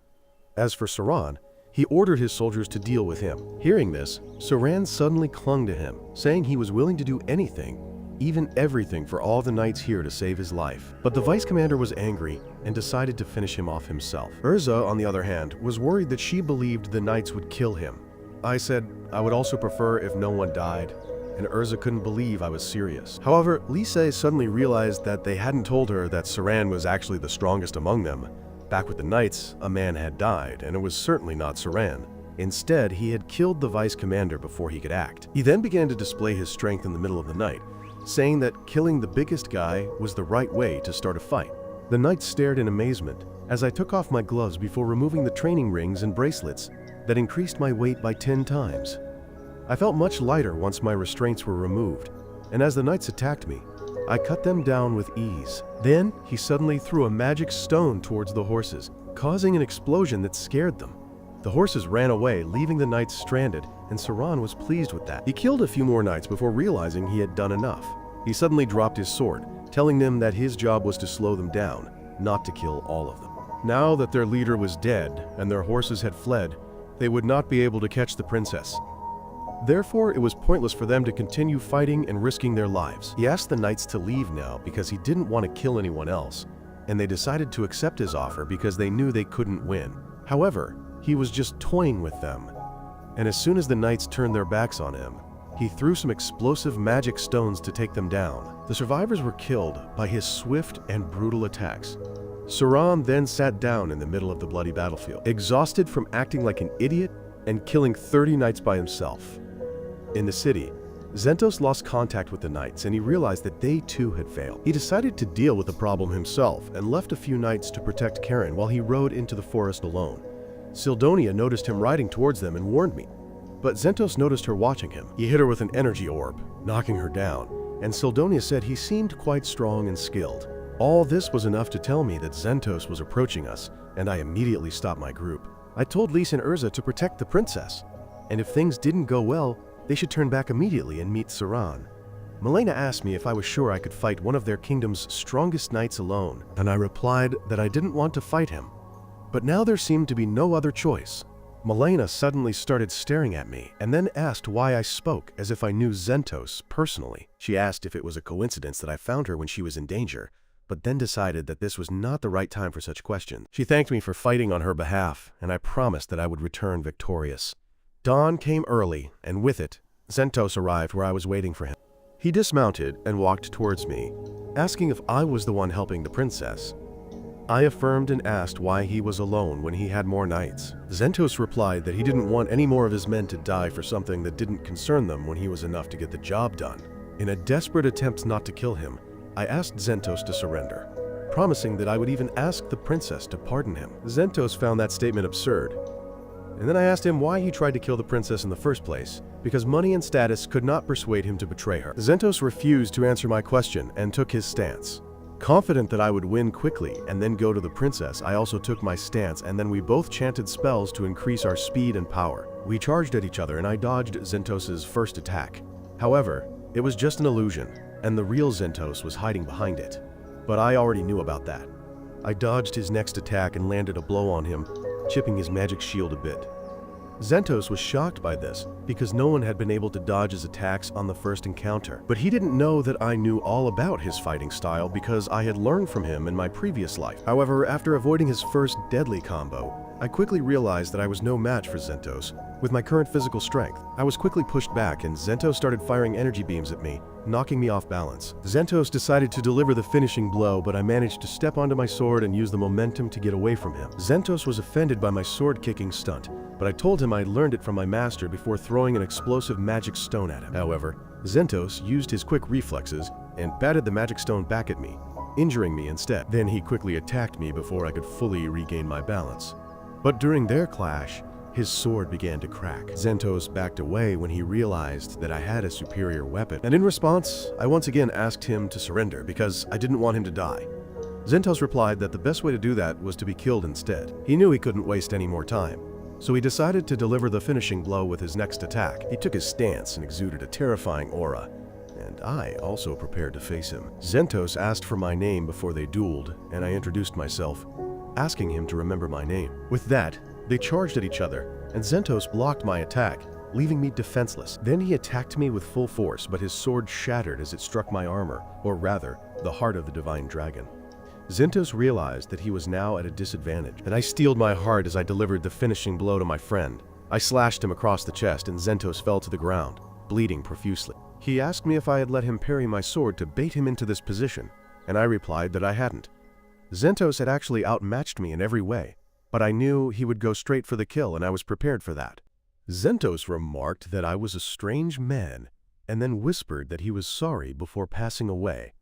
As for Saran, he ordered his soldiers to deal with him. Hearing this, Saran suddenly clung to him, saying he was willing to do anything, even everything for all the knights here to save his life. But the vice commander was angry and decided to finish him off himself. Urza, on the other hand, was worried that she believed the knights would kill him. I said I would also prefer if no one died, and Urza couldn't believe I was serious. However, Lise suddenly realized that they hadn't told her that Saran was actually the strongest among them. Back with the knights, a man had died, and it was certainly not Saran. Instead, he had killed the vice commander before he could act. He then began to display his strength in the middle of the night, saying that killing the biggest guy was the right way to start a fight. The knights stared in amazement as I took off my gloves before removing the training rings and bracelets that increased my weight by 10 times. I felt much lighter once my restraints were removed, and as the knights attacked me, I cut them down with ease. Then he suddenly threw a magic stone towards the horses, causing an explosion that scared them. The horses ran away, leaving the knights stranded, and Saran was pleased with that. He killed a few more knights before realizing he had done enough. He suddenly dropped his sword, telling them that his job was to slow them down, not to kill all of them. Now that their leader was dead and their horses had fled, they would not be able to catch the princess. Therefore, it was pointless for them to continue fighting and risking their lives. He asked the knights to leave now because he didn't want to kill anyone else, and they decided to accept his offer because they knew they couldn't win. However, he was just toying with them, and as soon as the knights turned their backs on him, he threw some explosive magic stones to take them down. The survivors were killed by his swift and brutal attacks. Saran then sat down in the middle of the bloody battlefield, exhausted from acting like an idiot and killing 30 knights by himself. In the city, Zentos lost contact with the knights and he realized that they too had failed. He decided to deal with the problem himself and left a few knights to protect Karen while he rode into the forest alone. Sildonia noticed him riding towards them and warned me, but Zentos noticed her watching him. He hit her with an energy orb, knocking her down, and Sildonia said he seemed quite strong and skilled. All this was enough to tell me that Zentos was approaching us, and I immediately stopped my group. I told Lise and Urza to protect the princess, and if things didn't go well, they should turn back immediately and meet Saran. Milena asked me if I was sure I could fight one of their kingdom's strongest knights alone, and I replied that I didn't want to fight him. But now there seemed to be no other choice. Milena suddenly started staring at me and then asked why I spoke as if I knew Zentos personally. She asked if it was a coincidence that I found her when she was in danger, but then decided that this was not the right time for such questions. She thanked me for fighting on her behalf, and I promised that I would return victorious. Dawn came early, and with it, Zentos arrived where I was waiting for him. He dismounted and walked towards me, asking if I was the one helping the princess. I affirmed and asked why he was alone when he had more knights. Zentos replied that he didn't want any more of his men to die for something that didn't concern them when he was enough to get the job done. In a desperate attempt not to kill him, I asked Zentos to surrender, promising that I would even ask the princess to pardon him. Zentos found that statement absurd, and then I asked him why he tried to kill the princess in the first place, because money and status could not persuade him to betray her. Zentos refused to answer my question and took his stance. Confident that I would win quickly and then go to the princess, I also took my stance and then we both chanted spells to increase our speed and power. We charged at each other and I dodged Zentos's first attack. However, it was just an illusion, and the real Zentos was hiding behind it. But I already knew about that. I dodged his next attack and landed a blow on him, chipping his magic shield a bit. Zentos was shocked by this because no one had been able to dodge his attacks on the first encounter. But he didn't know that I knew all about his fighting style because I had learned from him in my previous life. However, after avoiding his first deadly combo, I quickly realized that I was no match for Zentos. With my current physical strength, I was quickly pushed back and Zentos started firing energy beams at me, knocking me off balance. Zentos decided to deliver the finishing blow, but I managed to step onto my sword and use the momentum to get away from him. Zentos was offended by my sword-kicking stunt, but I told him I'd learned it from my master before throwing an explosive magic stone at him. However, Zentos used his quick reflexes and batted the magic stone back at me, injuring me instead. Then he quickly attacked me before I could fully regain my balance. But during their clash, his sword began to crack. Zentos backed away when he realized that I had a superior weapon, and in response, I once again asked him to surrender because I didn't want him to die. Zentos replied that the best way to do that was to be killed instead. He knew he couldn't waste any more time, so he decided to deliver the finishing blow with his next attack. He took his stance and exuded a terrifying aura, and I also prepared to face him. Zentos asked for my name before they dueled, and I introduced myself, asking him to remember my name. With that, they charged at each other, and Zentos blocked my attack, leaving me defenseless. Then he attacked me with full force, but his sword shattered as it struck my armor, or rather, the heart of the divine dragon. Zentos realized that he was now at a disadvantage, and I steeled my heart as I delivered the finishing blow to my friend. I slashed him across the chest, and Zentos fell to the ground, bleeding profusely. He asked me if I had let him parry my sword to bait him into this position, and I replied that I hadn't. Zentos had actually outmatched me in every way, but I knew he would go straight for the kill, and I was prepared for that. Zentos remarked that I was a strange man, and then whispered that he was sorry before passing away.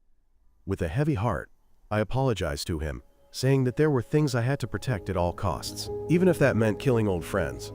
With a heavy heart, I apologized to him, saying that there were things I had to protect at all costs, even if that meant killing old friends.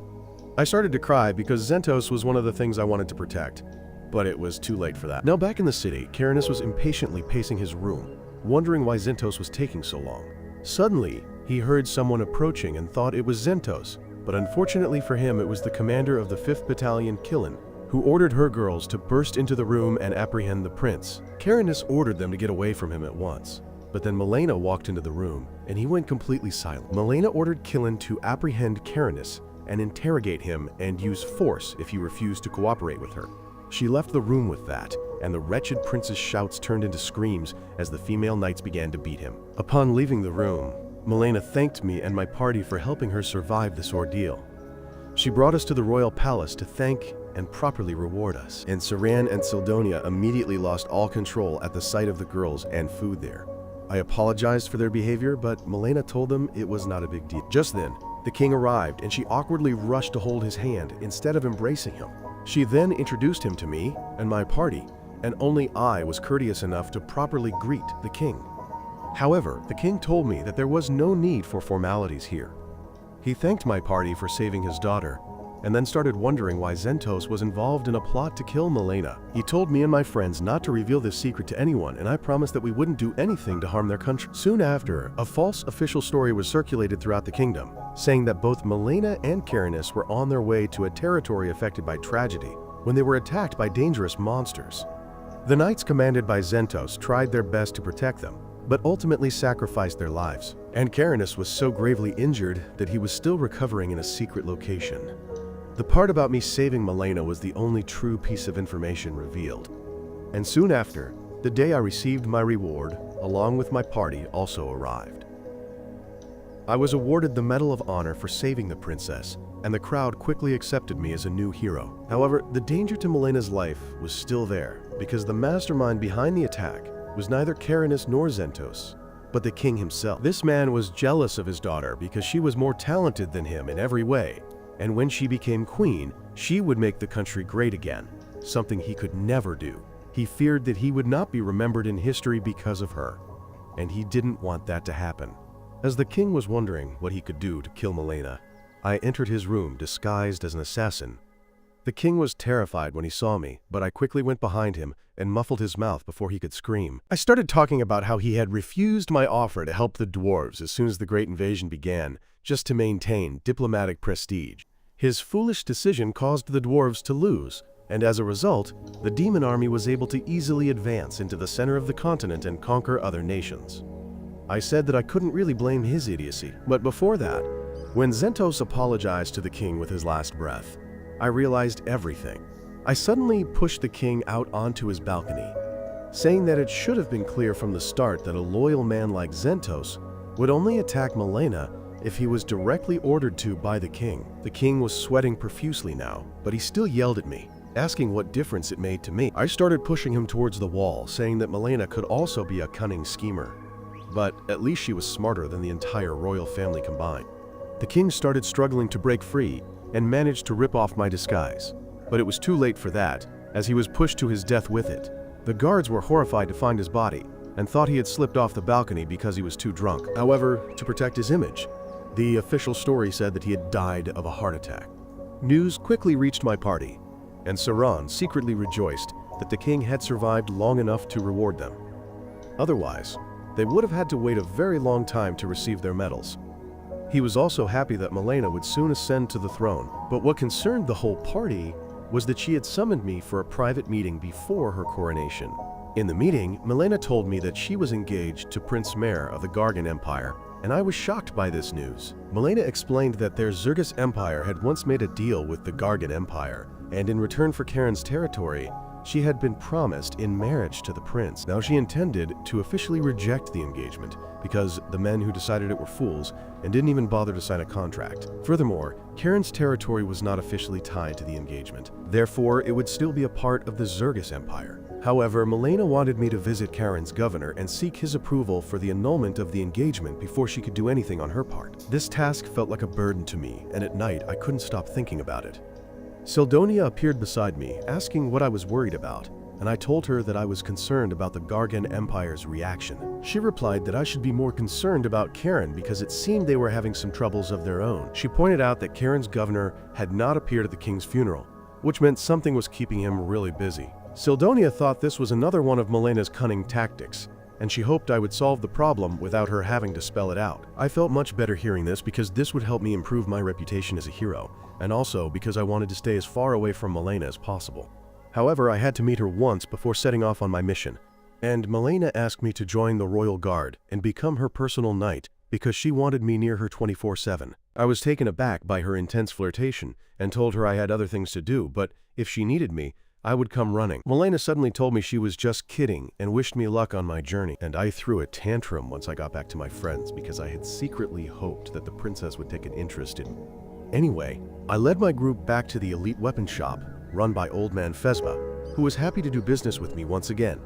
I started to cry because Zentos was one of the things I wanted to protect, but it was too late for that. Now back in the city, Carinus was impatiently pacing his room, wondering why Zentos was taking so long. Suddenly, he heard someone approaching and thought it was Zentos, but unfortunately for him it was the commander of the 5th Battalion Killen, who ordered her girls to burst into the room and apprehend the prince. Carinus ordered them to get away from him at once. But then Milena walked into the room, and he went completely silent. Milena ordered Killen to apprehend Carinus and interrogate him and use force if he refused to cooperate with her. She left the room with that, and the wretched prince's shouts turned into screams as the female knights began to beat him. Upon leaving the room, Milena thanked me and my party for helping her survive this ordeal. She brought us to the royal palace to thank and properly reward us, and Saran and Sildonia immediately lost all control at the sight of the girls and food there. I apologized for their behavior, but Milena told them it was not a big deal. Just then, the king arrived, and she awkwardly rushed to hold his hand instead of embracing him. She then introduced him to me and my party, and only I was courteous enough to properly greet the king. However, the king told me that there was no need for formalities here. He thanked my party for saving his daughter, and then started wondering why Zentos was involved in a plot to kill Milena. He told me and my friends not to reveal this secret to anyone, and I promised that we wouldn't do anything to harm their country. Soon after, a false official story was circulated throughout the kingdom, saying that both Milena and Carinus were on their way to a territory affected by tragedy when they were attacked by dangerous monsters. The knights commanded by Zentos tried their best to protect them, but ultimately sacrificed their lives. And Carinus was so gravely injured that he was still recovering in a secret location. The part about me saving Milena was the only true piece of information revealed. And soon after, the day I received my reward, along with my party, also arrived. I was awarded the Medal of Honor for saving the princess, and the crowd quickly accepted me as a new hero. However, the danger to Milena's life was still there, because the mastermind behind the attack was neither Carinus nor Zentos, but the king himself. This man was jealous of his daughter because she was more talented than him in every way, and when she became queen, she would make the country great again, something he could never do. He feared that he would not be remembered in history because of her, and he didn't want that to happen. As the king was wondering what he could do to kill Milena, I entered his room disguised as an assassin. The king was terrified when he saw me, but I quickly went behind him and muffled his mouth before he could scream. I started talking about how he had refused my offer to help the dwarves as soon as the great invasion began, just to maintain diplomatic prestige. His foolish decision caused the dwarves to lose, and as a result, the demon army was able to easily advance into the center of the continent and conquer other nations. I said that I couldn't really blame his idiocy, but before that, when Zentos apologized to the king with his last breath, I realized everything. I suddenly pushed the king out onto his balcony, saying that it should have been clear from the start that a loyal man like Zentos would only attack Milena if he was directly ordered to by the king. The king was sweating profusely now, but he still yelled at me, asking what difference it made to me. I started pushing him towards the wall, saying that Milena could also be a cunning schemer, but at least she was smarter than the entire royal family combined. The king started struggling to break free and managed to rip off my disguise, but it was too late for that, as he was pushed to his death with it. The guards were horrified to find his body and thought he had slipped off the balcony because he was too drunk. However, to protect his image, the official story said that he had died of a heart attack. News quickly reached my party, and Saran secretly rejoiced that the king had survived long enough to reward them. Otherwise, They would have had to wait a very long time to receive their medals. He was also happy that Milena would soon ascend to the throne, but what concerned the whole party was that she had summoned me for a private meeting before her coronation. In the meeting, Milena told me that she was engaged to Prince Mare of the Gargan Empire, and I was shocked by this news. Milena explained that their Zergus Empire had once made a deal with the Gargan Empire, and in return for Karen's territory, she had been promised in marriage to the prince. Now she intended to officially reject the engagement because the men who decided it were fools and didn't even bother to sign a contract. Furthermore, Karen's territory was not officially tied to the engagement. Therefore, it would still be a part of the Zergus Empire. However, Milena wanted me to visit Karen's governor and seek his approval for the annulment of the engagement before she could do anything on her part. This task felt like a burden to me, and at night I couldn't stop thinking about it. Sildonia appeared beside me, asking what I was worried about, and I told her that I was concerned about the Gargan Empire's reaction. She replied that I should be more concerned about Karen because it seemed they were having some troubles of their own. She pointed out that Karen's governor had not appeared at the king's funeral, which meant something was keeping him really busy. Sildonia thought this was another one of Milena's cunning tactics, and she hoped I would solve the problem without her having to spell it out. I felt much better hearing this because this would help me improve my reputation as a hero, and also because I wanted to stay as far away from Milena as possible. However, I had to meet her once before setting off on my mission, and Milena asked me to join the Royal Guard and become her personal knight because she wanted me near her 24/7. I was taken aback by her intense flirtation and told her I had other things to do, but if she needed me, I would come running. Milena suddenly told me she was just kidding and wished me luck on my journey, and I threw a tantrum once I got back to my friends because I had secretly hoped that the princess would take an interest in me. Anyway, I led my group back to the elite weapon shop run by old man Fezba, who was happy to do business with me once again.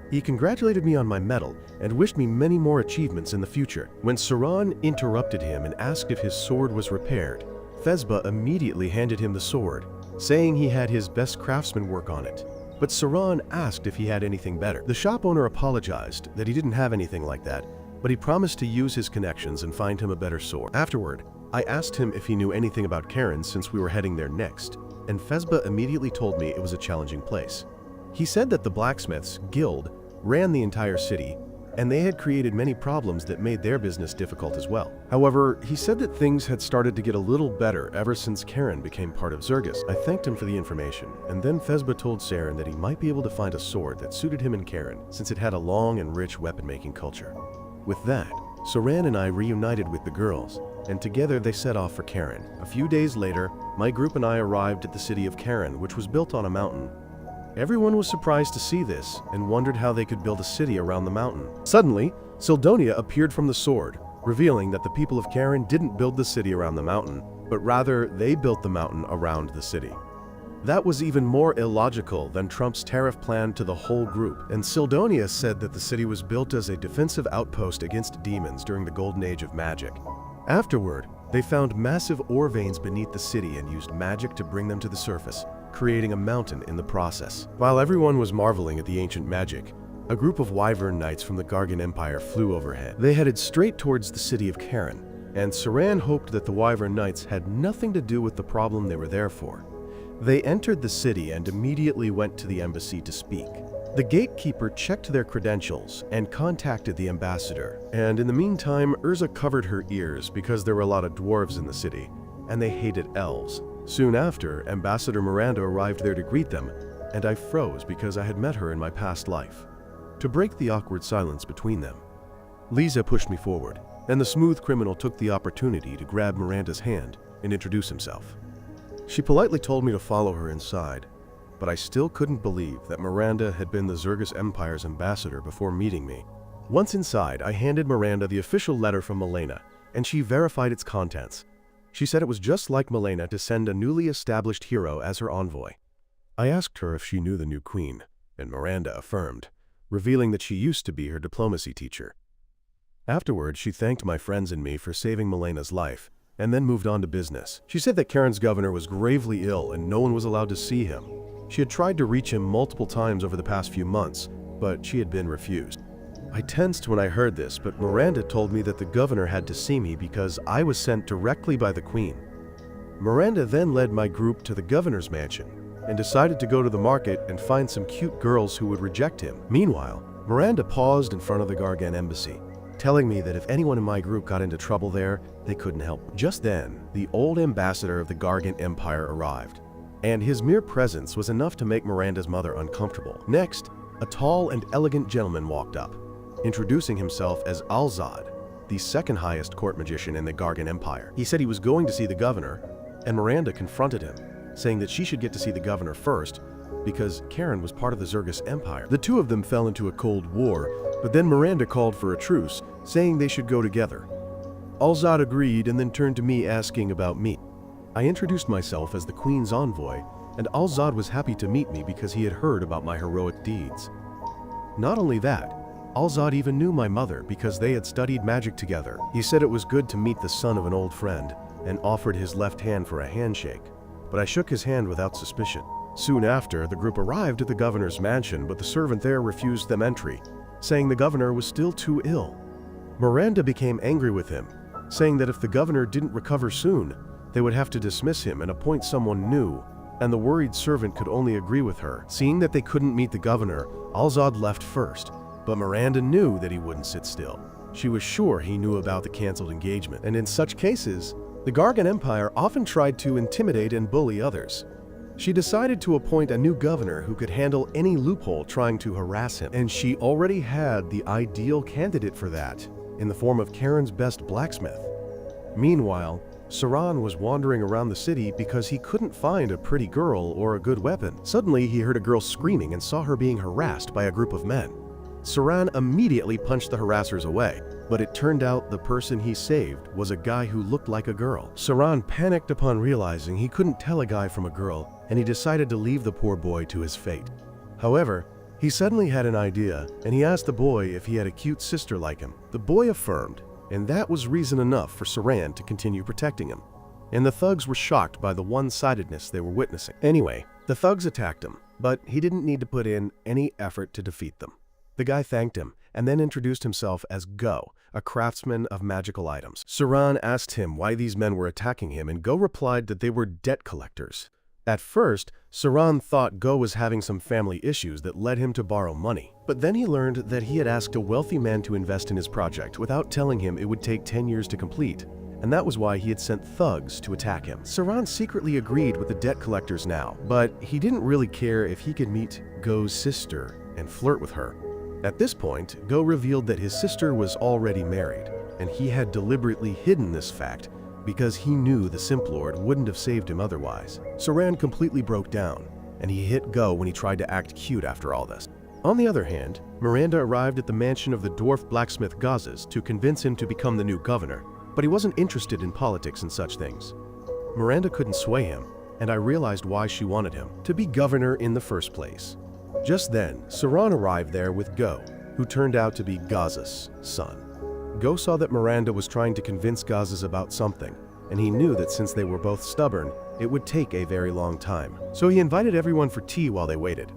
He congratulated me on my medal and wished me many more achievements in the future. When Saran interrupted him and asked if his sword was repaired, Fezba immediately handed him the sword, saying he had his best craftsman work on it. But Saran asked if he had anything better. The shop owner apologized that he didn't have anything like that, but he promised to use his connections and find him a better sword. Afterward, I asked him if he knew anything about Karen since we were heading there next, and Fezba immediately told me it was a challenging place. He said that the blacksmiths guild ran the entire city, and they had created many problems that made their business difficult as well. However, he said that things had started to get a little better ever since Karen became part of Zergus. I thanked him for the information, and then Fezba told Saren that he might be able to find a sword that suited him and Karen, since it had a long and rich weapon-making culture. With that, Saran and I reunited with the girls, and together they set off for Karen. A few days later, my group and I arrived at the city of Karen, which was built on a mountain. Everyone was surprised to see this and wondered how they could build a city around the mountain. Suddenly, Sildonia appeared from the sword, revealing that the people of Karen didn't build the city around the mountain, but rather they built the mountain around the city. That was even more illogical than Trump's tariff plan to the whole group, and Sildonia said that the city was built as a defensive outpost against demons during the golden age of magic. Afterward, they found massive ore veins beneath the city and used magic to bring them to the surface, creating a mountain in the process. While everyone was marveling at the ancient magic, a group of wyvern knights from the Gargan Empire flew overhead. They headed straight towards the city of Karen, and Saran hoped that the wyvern knights had nothing to do with the problem they were there for. They entered the city and immediately went to the embassy to speak. The gatekeeper checked their credentials and contacted the ambassador, and in the meantime, Urza covered her ears because there were a lot of dwarves in the city, and they hated elves. Soon after, Ambassador Miranda arrived there to greet them, and I froze because I had met her in my past life. To break the awkward silence between them, Lisa pushed me forward, and the smooth criminal took the opportunity to grab Miranda's hand and introduce himself. She politely told me to follow her inside, but I still couldn't believe that Miranda had been the Zergus Empire's ambassador before meeting me. Once inside, I handed Miranda the official letter from Milena, and she verified its contents. She said it was just like Milena to send a newly established hero as her envoy. I asked her if she knew the new queen, and Miranda affirmed, revealing that she used to be her diplomacy teacher. Afterward, she thanked my friends and me for saving Milena's life, and then moved on to business. She said that Karen's governor was gravely ill and no one was allowed to see him. She had tried to reach him multiple times over the past few months, but she had been refused. I tensed when I heard this, but Miranda told me that the governor had to see me because I was sent directly by the queen. Miranda then led my group to the governor's mansion and decided to go to the market and find some cute girls who would reject him. Meanwhile, Miranda paused in front of the Gargan embassy, telling me that if anyone in my group got into trouble there, they couldn't help. Just then, the old ambassador of the Gargan Empire arrived, and his mere presence was enough to make Miranda's mother uncomfortable. Next, a tall and elegant gentleman walked up, introducing himself as Alzad, the second highest court magician in the Gargan Empire. He said he was going to see the governor, and Miranda confronted him, saying that she should get to see the governor first because Karen was part of the Zergus Empire. The two of them fell into a cold war, but then Miranda called for a truce, saying they should go together. Alzad agreed and then turned to me asking about me. I introduced myself as the Queen's envoy, and Alzad was happy to meet me because he had heard about my heroic deeds. Not only that, Alzad even knew my mother because they had studied magic together. He said it was good to meet the son of an old friend and offered his left hand for a handshake, but I shook his hand without suspicion. Soon after, the group arrived at the governor's mansion, but the servant there refused them entry, saying the governor was still too ill. Miranda became angry with him, saying that if the governor didn't recover soon, they would have to dismiss him and appoint someone new, and the worried servant could only agree with her. Seeing that they couldn't meet the governor, Alzad left first, but Miranda knew that he wouldn't sit still. She was sure he knew about the cancelled engagement, and in such cases, the Gargan Empire often tried to intimidate and bully others. She decided to appoint a new governor who could handle any loophole trying to harass him, and she already had the ideal candidate for that, in the form of Karen's best blacksmith. Meanwhile, Saran was wandering around the city because he couldn't find a pretty girl or a good weapon. Suddenly, he heard a girl screaming and saw her being harassed by a group of men. Saran immediately punched the harassers away, but it turned out the person he saved was a guy who looked like a girl. Saran panicked upon realizing he couldn't tell a guy from a girl, and he decided to leave the poor boy to his fate. However, he suddenly had an idea, and he asked the boy if he had a cute sister like him. The boy affirmed, and that was reason enough for Saran to continue protecting him. And the thugs were shocked by the one-sidedness they were witnessing. Anyway, the thugs attacked him, but he didn't need to put in any effort to defeat them. The guy thanked him, and then introduced himself as Go, a craftsman of magical items. Saran asked him why these men were attacking him, and Go replied that they were debt collectors. At first, Saran thought Go was having some family issues that led him to borrow money. But then he learned that he had asked a wealthy man to invest in his project without telling him it would take 10 years to complete, and that was why he had sent thugs to attack him. Saran secretly agreed with the debt collectors now, but he didn't really care if he could meet Go's sister and flirt with her. At this point, Go revealed that his sister was already married, and he had deliberately hidden this fact because he knew the Simp Lord wouldn't have saved him otherwise. Saran completely broke down, and he hit Go when he tried to act cute after all this. On the other hand, Miranda arrived at the mansion of the dwarf blacksmith Gazes to convince him to become the new governor, but he wasn't interested in politics and such things. Miranda couldn't sway him, and I realized why she wanted him to be governor in the first place. Just then, Saran arrived there with Go, who turned out to be Gazes' son. Go saw that Miranda was trying to convince Gazes about something, and he knew that since they were both stubborn, it would take a very long time. So he invited everyone for tea while they waited.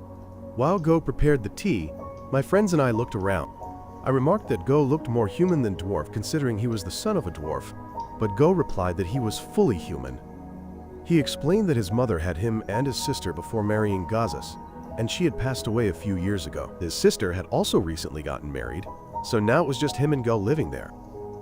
While Go prepared the tea, my friends and I looked around. I remarked that Go looked more human than dwarf considering he was the son of a dwarf, but Go replied that he was fully human. He explained that his mother had him and his sister before marrying Gazes, and she had passed away a few years ago. His sister had also recently gotten married, so now it was just him and Go living there.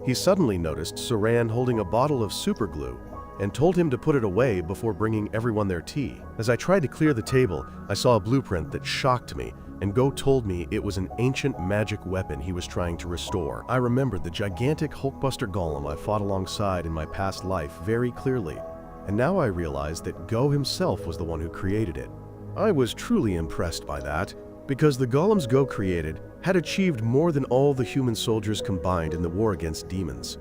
He suddenly noticed Saran holding a bottle of super glue and told him to put it away before bringing everyone their tea. As I tried to clear the table, I saw a blueprint that shocked me, and Go told me it was an ancient magic weapon he was trying to restore. I remembered the gigantic Hulkbuster golem I fought alongside in my past life very clearly, and now I realized that Go himself was the one who created it. I was truly impressed by that, because the golems Go created had achieved more than all the human soldiers combined in the war against demons.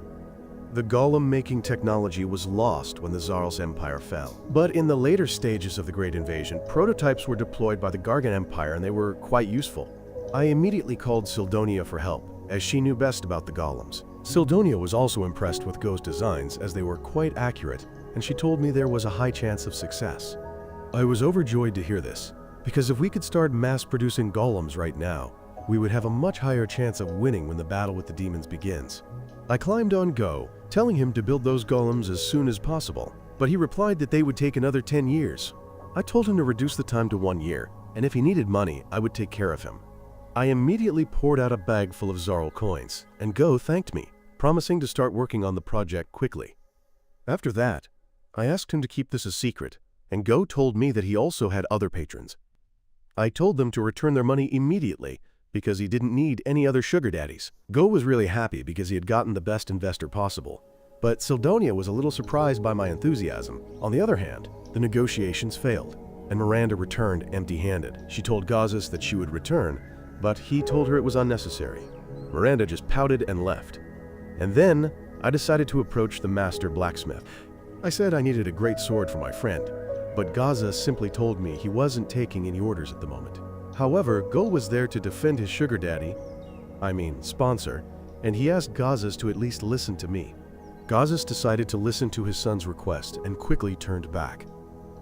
The golem-making technology was lost when the Zarls Empire fell. But in the later stages of the Great Invasion, prototypes were deployed by the Gargan Empire and they were quite useful. I immediately called Sildonia for help, as she knew best about the golems. Sildonia was also impressed with Go's designs as they were quite accurate, and she told me there was a high chance of success. I was overjoyed to hear this, because if we could start mass-producing golems right now, we would have a much higher chance of winning when the battle with the demons begins. I climbed on Go, telling him to build those golems as soon as possible, but he replied that they would take another 10 years. I told him to reduce the time to 1 year, and if he needed money, I would take care of him. I immediately poured out a bag full of Zarl coins, and Go thanked me, promising to start working on the project quickly. After that, I asked him to keep this a secret, and Go told me that he also had other patrons. I told them to return their money immediately because he didn't need any other sugar daddies. Go was really happy because he had gotten the best investor possible, but Sildonia was a little surprised by my enthusiasm. On the other hand, the negotiations failed, and Miranda returned empty-handed. She told Gazas that she would return, but he told her it was unnecessary. Miranda just pouted and left. And then, I decided to approach the master blacksmith. I said I needed a great sword for my friend, but Gazas simply told me he wasn't taking any orders at the moment. However, Go was there to defend his sugar daddy, sponsor, and he asked Gazas to at least listen to me. Gazas decided to listen to his son's request and quickly turned back.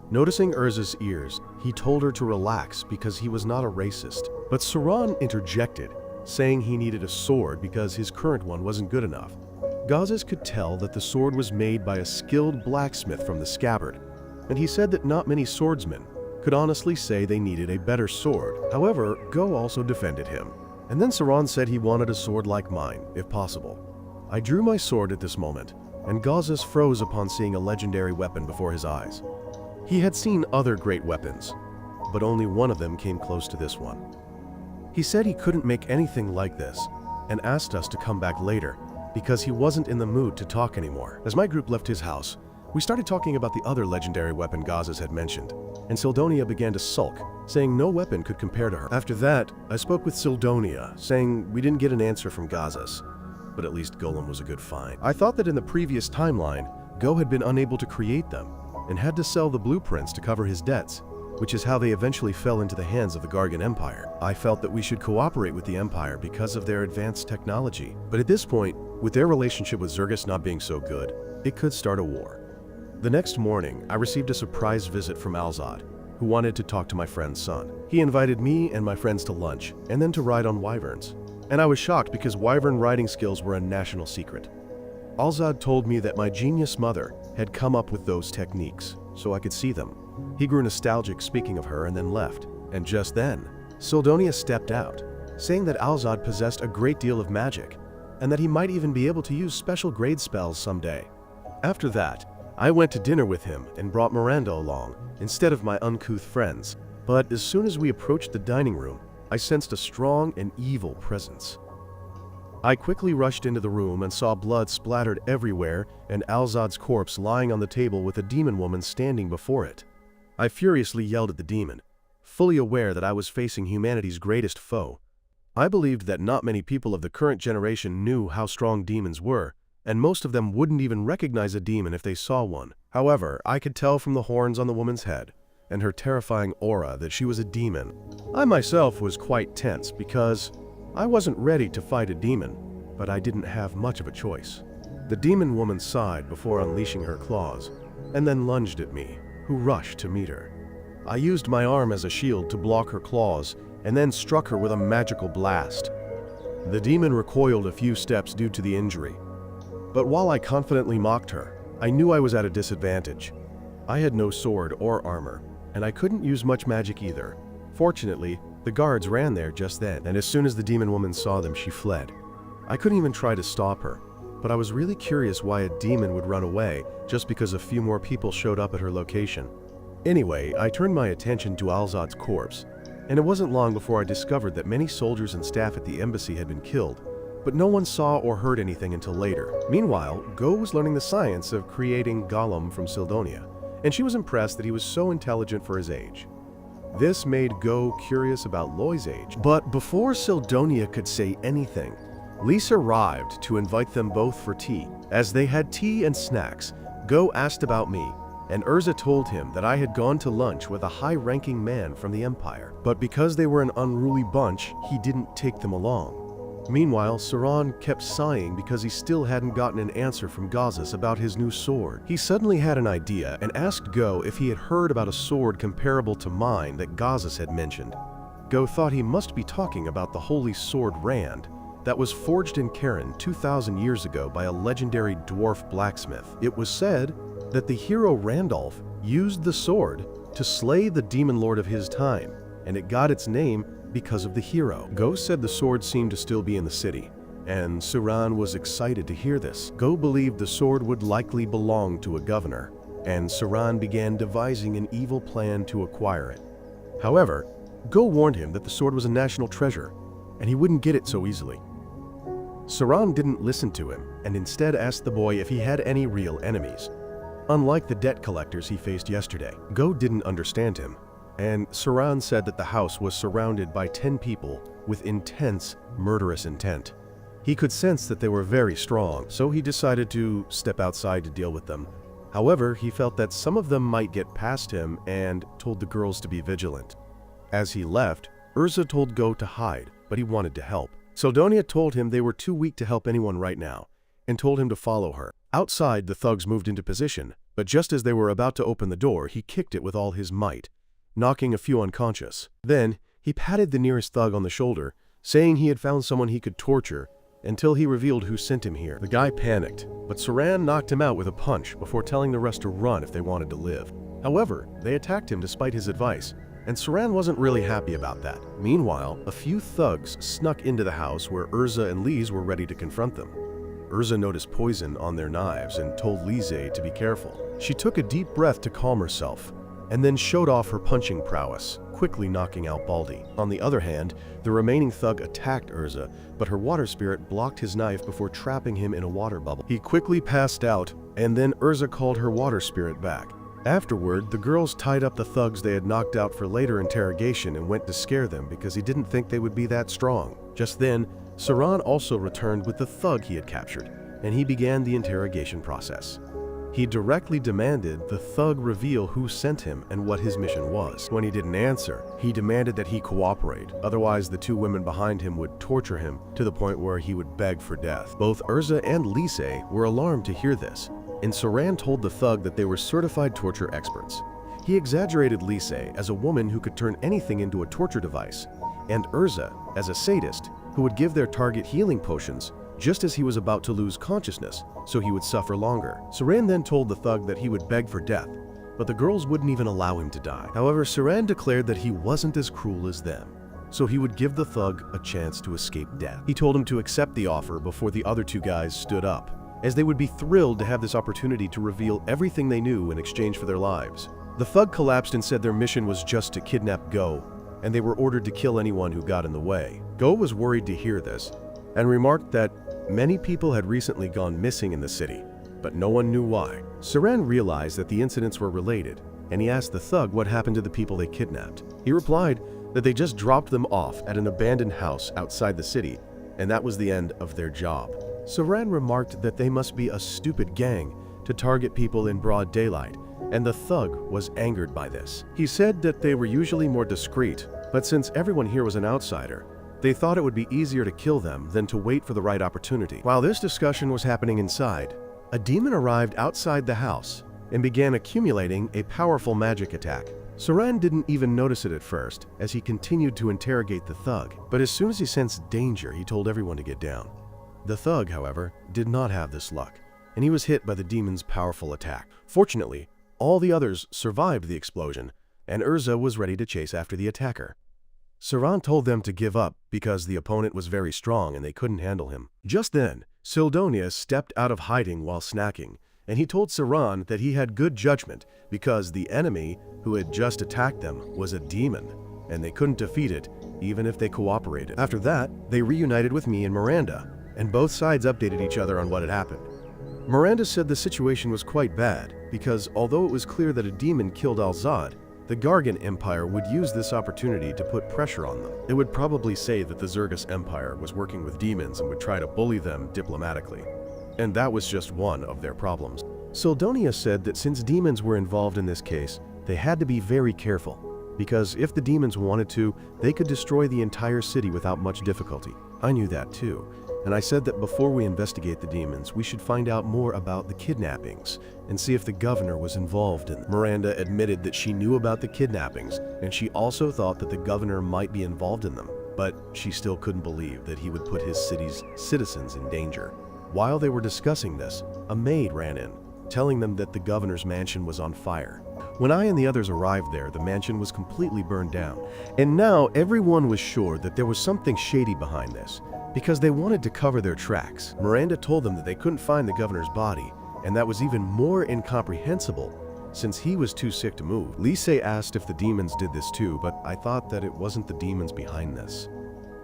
Noticing Urza's ears, he told her to relax because he was not a racist. But Saran interjected, saying he needed a sword because his current one wasn't good enough. Gazas could tell that the sword was made by a skilled blacksmith from the scabbard, and he said that not many swordsmen could honestly say they needed a better sword. However, Go also defended him. And then Saran said he wanted a sword like mine, if possible. I drew my sword at this moment, and Gazas froze upon seeing a legendary weapon before his eyes. He had seen other great weapons, but only one of them came close to this one. He said he couldn't make anything like this, and asked us to come back later, because he wasn't in the mood to talk anymore. As my group left his house, we started talking about the other legendary weapon Gazas had mentioned, and Sildonia began to sulk, saying no weapon could compare to her. After that, I spoke with Sildonia, saying we didn't get an answer from Gazas, but at least Golem was a good find. I thought that in the previous timeline, Go had been unable to create them, and had to sell the blueprints to cover his debts, which is how they eventually fell into the hands of the Gargan Empire. I felt that we should cooperate with the Empire because of their advanced technology, but at this point, with their relationship with Zergus not being so good, it could start a war. The next morning, I received a surprise visit from Alzad, who wanted to talk to my friend's son. He invited me and my friends to lunch, and then to ride on wyverns. And I was shocked because wyvern riding skills were a national secret. Alzad told me that my genius mother had come up with those techniques, so I could see them. He grew nostalgic speaking of her and then left. And just then, Sildonia stepped out, saying that Alzad possessed a great deal of magic, and that he might even be able to use special grade spells someday. After that, I went to dinner with him and brought Miranda along, instead of my uncouth friends. But as soon as we approached the dining room, I sensed a strong and evil presence. I quickly rushed into the room and saw blood splattered everywhere and Alzad's corpse lying on the table with a demon woman standing before it. I furiously yelled at the demon, fully aware that I was facing humanity's greatest foe. I believed that not many people of the current generation knew how strong demons were, and most of them wouldn't even recognize a demon if they saw one. However, I could tell from the horns on the woman's head and her terrifying aura that she was a demon. I myself was quite tense because I wasn't ready to fight a demon, but I didn't have much of a choice. The demon woman sighed before unleashing her claws, and then lunged at me, who rushed to meet her. I used my arm as a shield to block her claws, and then struck her with a magical blast. The demon recoiled a few steps due to the injury, but while I confidently mocked her, I knew I was at a disadvantage. I had no sword or armor, and I couldn't use much magic either. Fortunately, the guards ran there just then, and as soon as the demon woman saw them, she fled. I couldn't even try to stop her, but I was really curious why a demon would run away just because a few more people showed up at her location. Anyway, I turned my attention to Alzad's corpse, and it wasn't long before I discovered that many soldiers and staff at the embassy had been killed, but no one saw or heard anything until later. Meanwhile, Go was learning the science of creating Golem from Sildonia, and she was impressed that he was so intelligent for his age. This made Go curious about Loy's age, but before Sildonia could say anything, Lisa arrived to invite them both for tea. As they had tea and snacks, Go asked about me, and Urza told him that I had gone to lunch with a high-ranking man from the Empire, but because they were an unruly bunch, he didn't take them along. Meanwhile, Saran kept sighing because he still hadn't gotten an answer from Gazas about his new sword. He suddenly had an idea and asked Go if he had heard about a sword comparable to mine that Gazas had mentioned. Go thought he must be talking about the holy sword Rand that was forged in Karen 2,000 years ago by a legendary dwarf blacksmith. It was said that the hero Randolph used the sword to slay the demon lord of his time, and it got its name because of the hero. Go said the sword seemed to still be in the city, and Saran was excited to hear this. Go believed the sword would likely belong to a governor, and Saran began devising an evil plan to acquire it. However, Go warned him that the sword was a national treasure, and he wouldn't get it so easily. Saran didn't listen to him, and instead asked the boy if he had any real enemies. Unlike the debt collectors he faced yesterday, Go didn't understand him, and Saran said that the house was surrounded by 10 people with intense, murderous intent. He could sense that they were very strong, so he decided to step outside to deal with them. However, he felt that some of them might get past him and told the girls to be vigilant. As he left, Urza told Go to hide, but he wanted to help. Sildonia told him they were too weak to help anyone right now, and told him to follow her. Outside, the thugs moved into position, but just as they were about to open the door, he kicked it with all his might, knocking a few unconscious. Then, he patted the nearest thug on the shoulder, saying he had found someone he could torture, until he revealed who sent him here. The guy panicked, but Saran knocked him out with a punch before telling the rest to run if they wanted to live. However, they attacked him despite his advice, and Saran wasn't really happy about that. Meanwhile, a few thugs snuck into the house where Urza and Lise were ready to confront them. Urza noticed poison on their knives and told Lise to be careful. She took a deep breath to calm herself, and then showed off her punching prowess, quickly knocking out Baldi. On the other hand, the remaining thug attacked Urza, but her water spirit blocked his knife before trapping him in a water bubble. He quickly passed out, and then Urza called her water spirit back. Afterward, the girls tied up the thugs they had knocked out for later interrogation and went to scare them because he didn't think they would be that strong. Just then, Saran also returned with the thug he had captured, and he began the interrogation process. He directly demanded the thug reveal who sent him and what his mission was. When he didn't answer, he demanded that he cooperate, otherwise the 2 women behind him would torture him to the point where he would beg for death. Both Urza and Lise were alarmed to hear this, and Saran told the thug that they were certified torture experts. He exaggerated Lise as a woman who could turn anything into a torture device, and Urza as a sadist who would give their target healing potions just as he was about to lose consciousness, so he would suffer longer. Saran then told the thug that he would beg for death, but the girls wouldn't even allow him to die. However, Saran declared that he wasn't as cruel as them, so he would give the thug a chance to escape death. He told him to accept the offer before the other 2 guys stood up, as they would be thrilled to have this opportunity to reveal everything they knew in exchange for their lives. The thug collapsed and said their mission was just to kidnap Go, and they were ordered to kill anyone who got in the way. Go was worried to hear this, and remarked that many people had recently gone missing in the city, but no one knew why. Saran realized that the incidents were related, and he asked the thug what happened to the people they kidnapped. He replied that they just dropped them off at an abandoned house outside the city, and that was the end of their job. Saran remarked that they must be a stupid gang to target people in broad daylight, and the thug was angered by this. He said that they were usually more discreet, but since everyone here was an outsider, they thought it would be easier to kill them than to wait for the right opportunity. While this discussion was happening inside, a demon arrived outside the house and began accumulating a powerful magic attack. Saran didn't even notice it at first, as he continued to interrogate the thug, but as soon as he sensed danger, he told everyone to get down. The thug, however, did not have this luck, and he was hit by the demon's powerful attack. Fortunately, all the others survived the explosion, and Urza was ready to chase after the attacker. Saran told them to give up because the opponent was very strong and they couldn't handle him. Just then, Sildonia stepped out of hiding while snacking, and he told Saran that he had good judgment because the enemy who had just attacked them was a demon, and they couldn't defeat it even if they cooperated. After that, they reunited with me and Miranda, and both sides updated each other on what had happened. Miranda said the situation was quite bad because although it was clear that a demon killed Alzad, the Gargan Empire would use this opportunity to put pressure on them. It would probably say that the Zergus Empire was working with demons and would try to bully them diplomatically. And that was just one of their problems. Sildonia said that since demons were involved in this case, they had to be very careful, because if the demons wanted to, they could destroy the entire city without much difficulty. I knew that too, and I said that before we investigate the demons, we should find out more about the kidnappings and see if the governor was involved in them. Miranda admitted that she knew about the kidnappings, and she also thought that the governor might be involved in them, but she still couldn't believe that he would put his city's citizens in danger. While they were discussing this, a maid ran in, telling them that the governor's mansion was on fire. When I and the others arrived there, the mansion was completely burned down. And now everyone was sure that there was something shady behind this, because they wanted to cover their tracks. Miranda told them that they couldn't find the governor's body, and that was even more incomprehensible since he was too sick to move. Lise asked if the demons did this too, but I thought that it wasn't the demons behind this.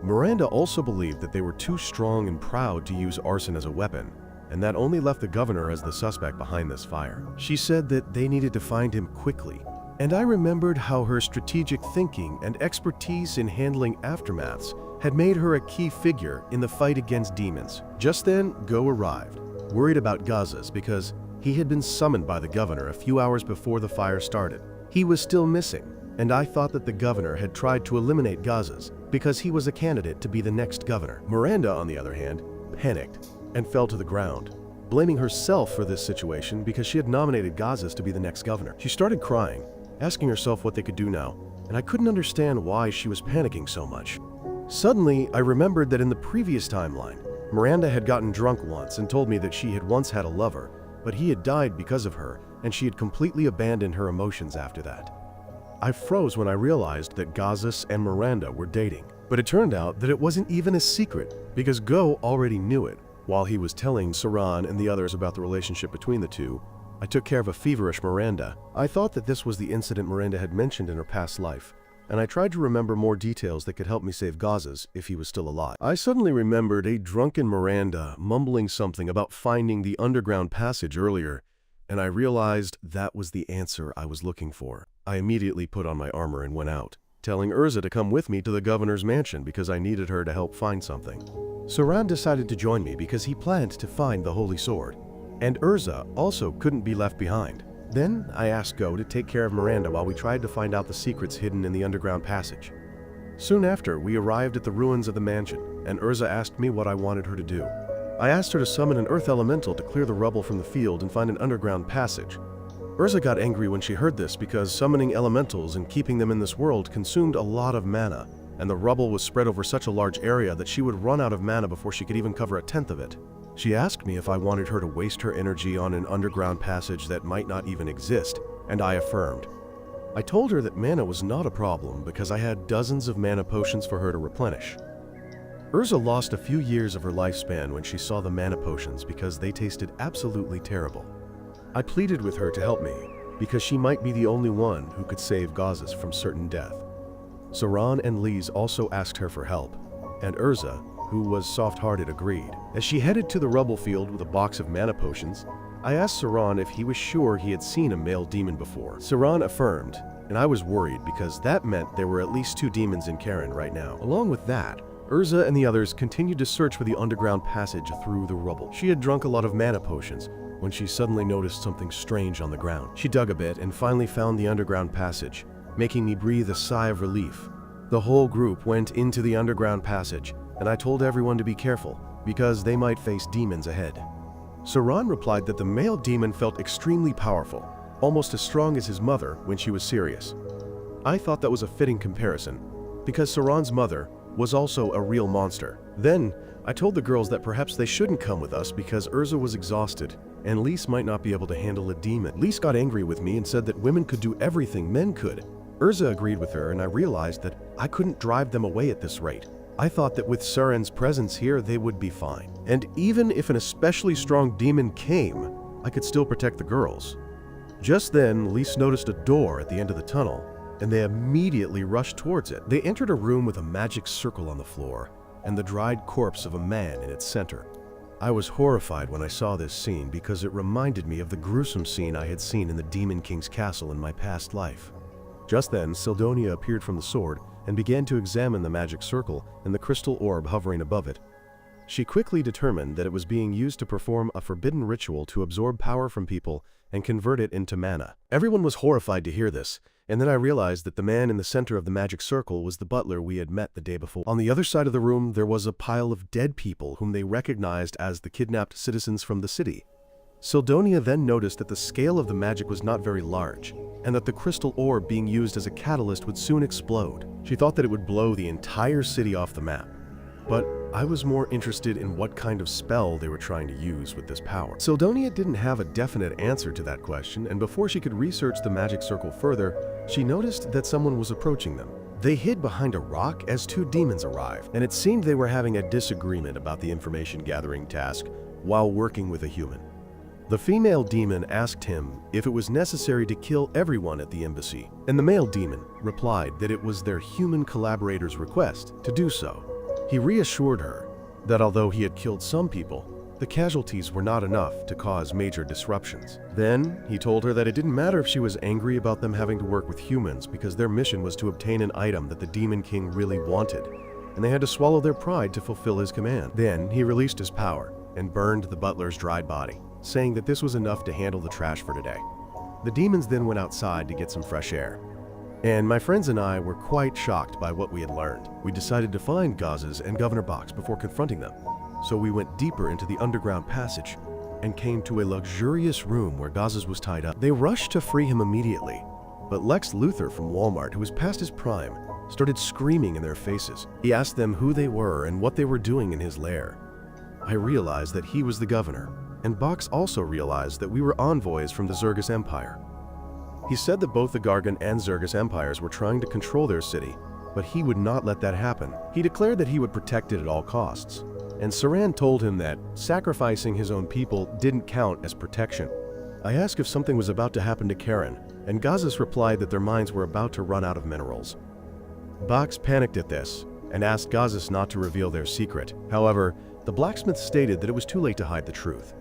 Miranda also believed that they were too strong and proud to use arson as a weapon, and that only left the governor as the suspect behind this fire. She said that they needed to find him quickly, and I remembered how her strategic thinking and expertise in handling aftermaths had made her a key figure in the fight against demons. Just then, Go arrived, worried about Gazas because he had been summoned by the governor a few hours before the fire started. He was still missing, and I thought that the governor had tried to eliminate Gazas because he was a candidate to be the next governor. Miranda, on the other hand, panicked and fell to the ground, blaming herself for this situation because she had nominated Gazas to be the next governor. She started crying, asking herself what they could do now, and I couldn't understand why she was panicking so much. Suddenly, I remembered that in the previous timeline, Miranda had gotten drunk once and told me that she had once had a lover, but he had died because of her, and she had completely abandoned her emotions after that. I froze when I realized that Gazas and Miranda were dating, but it turned out that it wasn't even a secret because Go already knew it. While he was telling Saran and the others about the relationship between the two, I took care of a feverish Miranda. I thought that this was the incident Miranda had mentioned in her past life, and I tried to remember more details that could help me save Gazas if he was still alive. I suddenly remembered a drunken Miranda mumbling something about finding the underground passage earlier, and I realized that was the answer I was looking for. I immediately put on my armor and went out, telling Urza to come with me to the governor's mansion because I needed her to help find something. Saran decided to join me because he planned to find the holy sword, and Urza also couldn't be left behind. Then I asked Go to take care of Miranda while we tried to find out the secrets hidden in the underground passage. Soon after, we arrived at the ruins of the mansion, and Urza asked me what I wanted her to do. I asked her to summon an earth elemental to clear the rubble from the field and find an underground passage. Urza got angry when she heard this because summoning elementals and keeping them in this world consumed a lot of mana, and the rubble was spread over such a large area that she would run out of mana before she could even cover a tenth of it. She asked me if I wanted her to waste her energy on an underground passage that might not even exist, and I affirmed. I told her that mana was not a problem because I had dozens of mana potions for her to replenish. Urza lost a few years of her lifespan when she saw the mana potions because they tasted absolutely terrible. I pleaded with her to help me because she might be the only one who could save Gazas from certain death. Saran and Lise also asked her for help, and Urza, who was soft-hearted, agreed. As she headed to the rubble field with a box of mana potions, I asked Saran if he was sure he had seen a male demon before. Saran affirmed, and I was worried because that meant there were at least 2 demons in Karen right now. Along with that, Urza and the others continued to search for the underground passage through the rubble. She had drunk a lot of mana potions when she suddenly noticed something strange on the ground. She dug a bit and finally found the underground passage, making me breathe a sigh of relief. The whole group went into the underground passage, and I told everyone to be careful because they might face demons ahead. Saran replied that the male demon felt extremely powerful, almost as strong as his mother when she was serious. I thought that was a fitting comparison because Saran's mother was also a real monster. Then, I told the girls that perhaps they shouldn't come with us because Urza was exhausted and Lise might not be able to handle a demon. Lise got angry with me and said that women could do everything men could. Urza agreed with her, and I realized that I couldn't drive them away at this rate. I thought that with Suren's presence here, they would be fine. And even if an especially strong demon came, I could still protect the girls. Just then, Lise noticed a door at the end of the tunnel, and they immediately rushed towards it. They entered a room with a magic circle on the floor, and the dried corpse of a man in its center. I was horrified when I saw this scene because it reminded me of the gruesome scene I had seen in the Demon King's castle in my past life. Just then, Sildonia appeared from the sword and began to examine the magic circle and the crystal orb hovering above it. She quickly determined that it was being used to perform a forbidden ritual to absorb power from people and convert it into mana. Everyone was horrified to hear this, and then I realized that the man in the center of the magic circle was the butler we had met the day before. On the other side of the room, there was a pile of dead people whom they recognized as the kidnapped citizens from the city. Sildonia then noticed that the scale of the magic was not very large, and that the crystal orb being used as a catalyst would soon explode. She thought that it would blow the entire city off the map. but I was more interested in what kind of spell they were trying to use with this power. Sildonia didn't have a definite answer to that question, and before she could research the magic circle further, she noticed that someone was approaching them. They hid behind a rock as two demons arrived, and it seemed they were having a disagreement about the information gathering task while working with a human. The female demon asked him if it was necessary to kill everyone at the embassy, and the male demon replied that it was their human collaborator's request to do so. He reassured her that although he had killed some people, the casualties were not enough to cause major disruptions. Then, he told her that it didn't matter if she was angry about them having to work with humans because their mission was to obtain an item that the Demon King really wanted, and they had to swallow their pride to fulfill his command. Then, he released his power and burned the butler's dried body, saying that this was enough to handle the trash for today. The demons then went outside to get some fresh air. And my friends and I were quite shocked by what we had learned. We decided to find Gazes and Governor Box before confronting them. So we went deeper into the underground passage and came to a luxurious room where Gazes was tied up. They rushed to free him immediately, but Lex Luthor from Walmart, who was past his prime, started screaming in their faces. He asked them who they were and what they were doing in his lair. I realized that he was the governor, and Box also realized that we were envoys from the Zergus Empire. He said that both the Gargan and Zergus empires were trying to control their city, but he would not let that happen. He declared that he would protect it at all costs, and Saran told him that sacrificing his own people didn't count as protection. I asked if something was about to happen to Karen, and Gazes replied that their mines were about to run out of minerals. Box panicked at this and asked Gazes not to reveal their secret. However, the blacksmith stated that it was too late to hide the truth.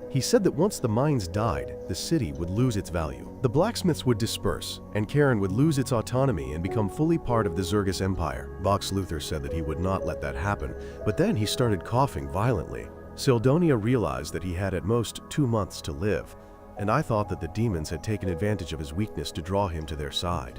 He said that once the mines died, the city would lose its value. The blacksmiths would disperse, and Karen would lose its autonomy and become fully part of the Zergus Empire. Box Luthor said that he would not let that happen, but then he started coughing violently. Sildonia realized that he had at most 2 months to live, and I thought that the demons had taken advantage of his weakness to draw him to their side.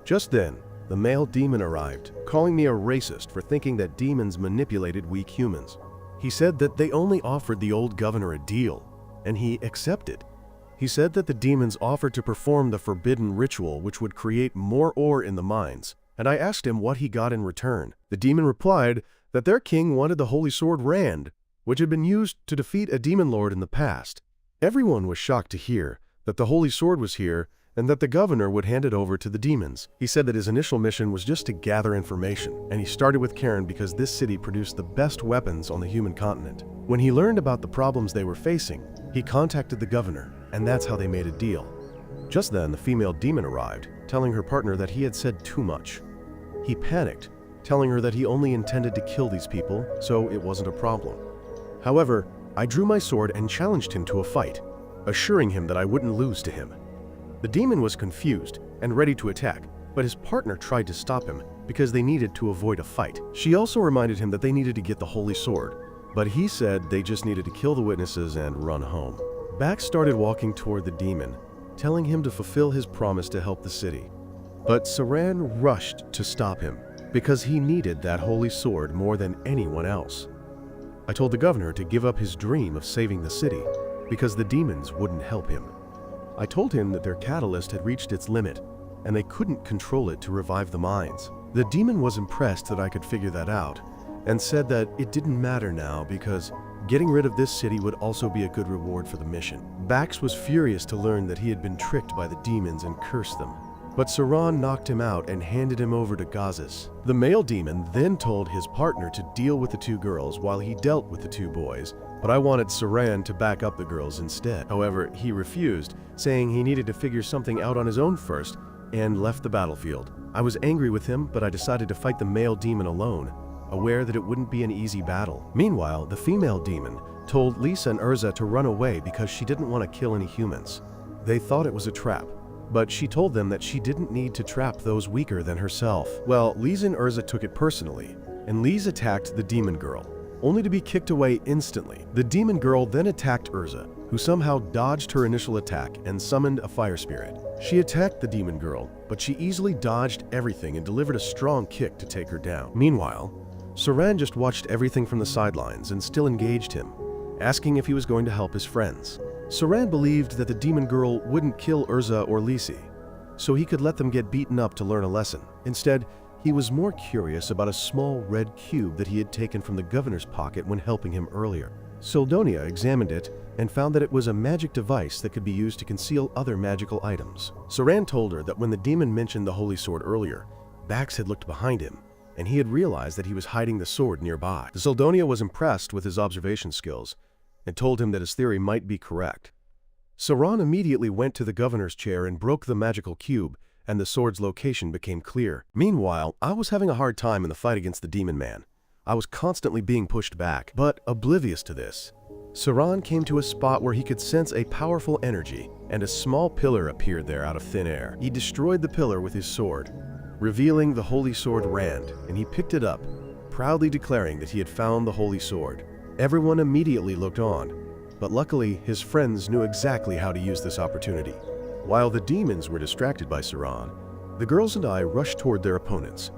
Just then, the male demon arrived, calling me a racist for thinking that demons manipulated weak humans. He said that they only offered the old governor a deal, and he accepted. He said that the demons offered to perform the forbidden ritual which would create more ore in the mines, and I asked him what he got in return. The demon replied that their king wanted the holy sword Rand, which had been used to defeat a demon lord in the past. Everyone was shocked to hear that the holy sword was here and that the governor would hand it over to the demons. He said that his initial mission was just to gather information, and he started with Karen because this city produced the best weapons on the human continent. When he learned about the problems they were facing, he contacted the governor, and that's how they made a deal. Just then, the female demon arrived, telling her partner that he had said too much. He panicked, telling her that he only intended to kill these people, so it wasn't a problem. However, I drew my sword and challenged him to a fight, assuring him that I wouldn't lose to him. The demon was confused and ready to attack, but his partner tried to stop him because they needed to avoid a fight. She also reminded him that they needed to get the holy sword, but he said they just needed to kill the witnesses and run home. Bax started walking toward the demon, telling him to fulfill his promise to help the city. But Saran rushed to stop him because he needed that holy sword more than anyone else. I told the governor to give up his dream of saving the city because the demons wouldn't help him. I told him that their catalyst had reached its limit, and they couldn't control it to revive the mines. The demon was impressed that I could figure that out, and said that it didn't matter now because getting rid of this city would also be a good reward for the mission. Bax was furious to learn that he had been tricked by the demons and cursed them, but Saran knocked him out and handed him over to Gazes. The male demon then told his partner to deal with the 2 girls while he dealt with the 2 boys, but I wanted Saran to back up the girls instead. However, he refused, saying he needed to figure something out on his own first, and left the battlefield. I was angry with him, but I decided to fight the male demon alone, aware that it wouldn't be an easy battle. Meanwhile, the female demon told Lisa and Urza to run away because she didn't want to kill any humans. They thought it was a trap, but she told them that she didn't need to trap those weaker than herself. Well, Lisa and Urza took it personally, and Lisa attacked the demon girl, only to be kicked away instantly. The demon girl then attacked Urza, who somehow dodged her initial attack and summoned a fire spirit. She attacked the demon girl, but she easily dodged everything and delivered a strong kick to take her down. Meanwhile, Saran just watched everything from the sidelines and still engaged him, asking if he was going to help his friends. Saran believed that the demon girl wouldn't kill Urza or Lisi, so he could let them get beaten up to learn a lesson. Instead, He was more curious about a small red cube that he had taken from the governor's pocket when helping him earlier. Sildonia examined it and found that it was a magic device that could be used to conceal other magical items. Saran told her that when the demon mentioned the holy sword earlier, Bax had looked behind him, and he had realized that he was hiding the sword nearby. The Sildonia was impressed with his observation skills and told him that his theory might be correct. Saran immediately went to the governor's chair and broke the magical cube, and the sword's location became clear. Meanwhile, I was having a hard time in the fight against the demon man. I was constantly being pushed back, but oblivious to this, Saran came to a spot where he could sense a powerful energy, and a small pillar appeared there out of thin air. He destroyed the pillar with his sword, revealing the holy sword Rand, and he picked it up, proudly declaring that he had found the holy sword. Everyone immediately looked on, but luckily his friends knew exactly how to use this opportunity. While the demons were distracted by Saran, the girls and I rushed toward their opponents.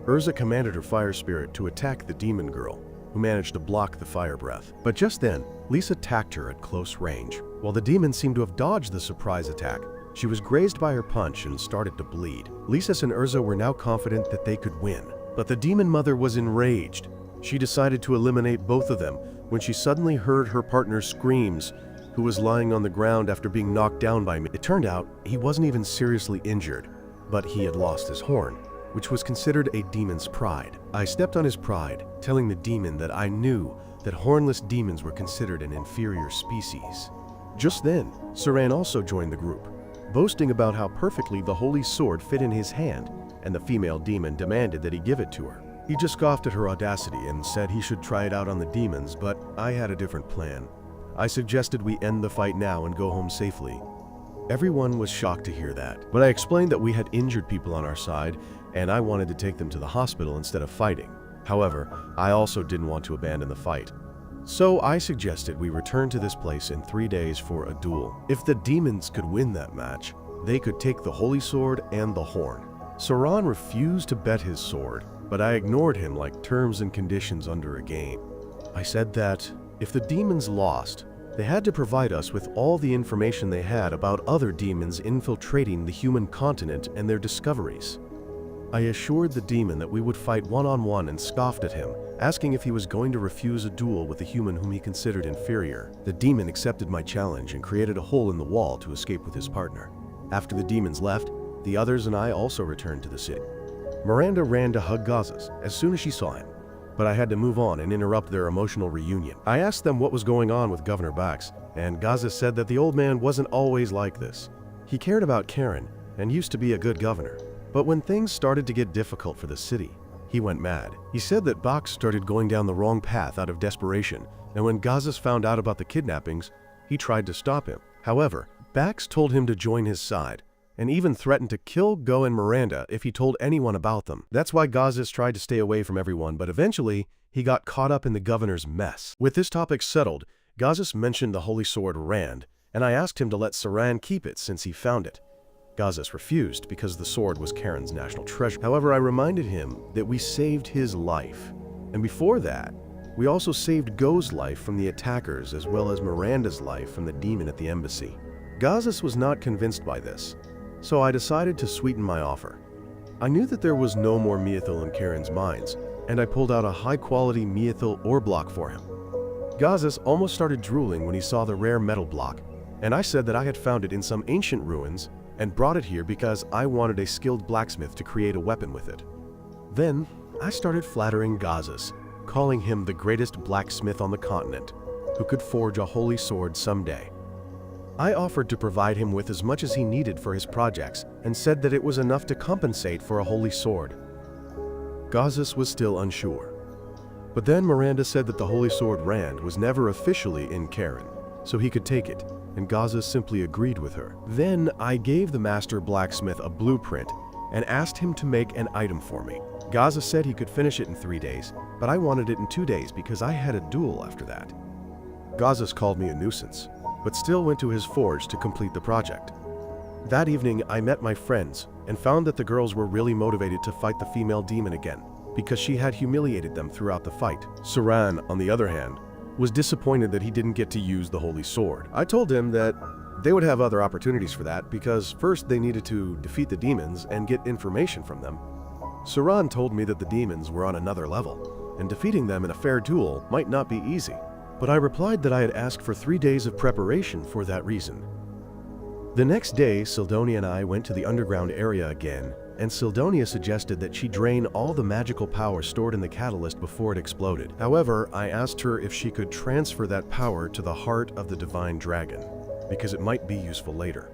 Urza commanded her fire spirit to attack the demon girl, who managed to block the fire breath. But just then, Lisa attacked her at close range. While the demon seemed to have dodged the surprise attack, she was grazed by her punch and started to bleed. Lisa and Urza were now confident that they could win, but the demon mother was enraged. She decided to eliminate both of them when she suddenly heard her partner's screams, who was lying on the ground after being knocked down by me. It turned out he wasn't even seriously injured, but he had lost his horn, which was considered a demon's pride. I stepped on his pride, telling the demon that I knew that hornless demons were considered an inferior species. Just then, Saran also joined the group, boasting about how perfectly the holy sword fit in his hand, and the female demon demanded that he give it to her. He just scoffed at her audacity and said he should try it out on the demons, but I had a different plan. I suggested we end the fight now and go home safely. Everyone was shocked to hear that, but I explained that we had injured people on our side and I wanted to take them to the hospital instead of fighting. However, I also didn't want to abandon the fight. So I suggested we return to this place in 3 days for a duel. If the demons could win that match, they could take the holy sword and the horn. Saran refused to bet his sword, but I ignored him like terms and conditions under a game. I said that if the demons lost, they had to provide us with all the information they had about other demons infiltrating the human continent and their discoveries. I assured the demon that we would fight one-on-one and scoffed at him, asking if he was going to refuse a duel with a human whom he considered inferior. The demon accepted my challenge and created a hole in the wall to escape with his partner. After the demons left, the others and I also returned to the city. Miranda ran to hug Gazas as soon as she saw him, but I had to move on and interrupt their emotional reunion. I asked them what was going on with Governor Bax, and Gazas said that the old man wasn't always like this. He cared about Karen and used to be a good governor. But when things started to get difficult for the city, he went mad. He said that Bax started going down the wrong path out of desperation, and when Gazas found out about the kidnappings, he tried to stop him. However, Bax told him to join his side, and even threatened to kill Go and Miranda if he told anyone about them. That's why Gazas tried to stay away from everyone, but eventually, he got caught up in the governor's mess. With this topic settled, Gazas mentioned the holy sword Rand, and I asked him to let Saran keep it since he found it. Gazas refused because the sword was Karen's national treasure. However, I reminded him that we saved his life, and before that, we also saved Go's life from the attackers as well as Miranda's life from the demon at the embassy. Gazas was not convinced by this, so I decided to sweeten my offer. I knew that there was no more Meathil in Karen's mines, and I pulled out a high-quality Meathil ore block for him. Gazas almost started drooling when he saw the rare metal block, and I said that I had found it in some ancient ruins and brought it here because I wanted a skilled blacksmith to create a weapon with it. Then, I started flattering Gazas, calling him the greatest blacksmith on the continent, who could forge a holy sword someday. I offered to provide him with as much as he needed for his projects and said that it was enough to compensate for a holy sword. Gazas was still unsure. But then Miranda said that the holy sword Rand was never officially in Karen, so he could take it, and Gazas simply agreed with her. Then I gave the master blacksmith a blueprint and asked him to make an item for me. Gazas said he could finish it in 3 days, but I wanted it in 2 days because I had a duel after that. Gazas called me a nuisance, but still went to his forge to complete the project. That evening, I met my friends and found that the girls were really motivated to fight the female demon again because she had humiliated them throughout the fight. Saran, on the other hand, was disappointed that he didn't get to use the holy sword. I told him that they would have other opportunities for that because first they needed to defeat the demons and get information from them. Saran told me that the demons were on another level, and defeating them in a fair duel might not be easy, but I replied that I had asked for 3 days of preparation for that reason. The next day, Sildonia and I went to the underground area again, and Sildonia suggested that she drain all the magical power stored in the catalyst before it exploded. However, I asked her if she could transfer that power to the heart of the divine dragon, because it might be useful later.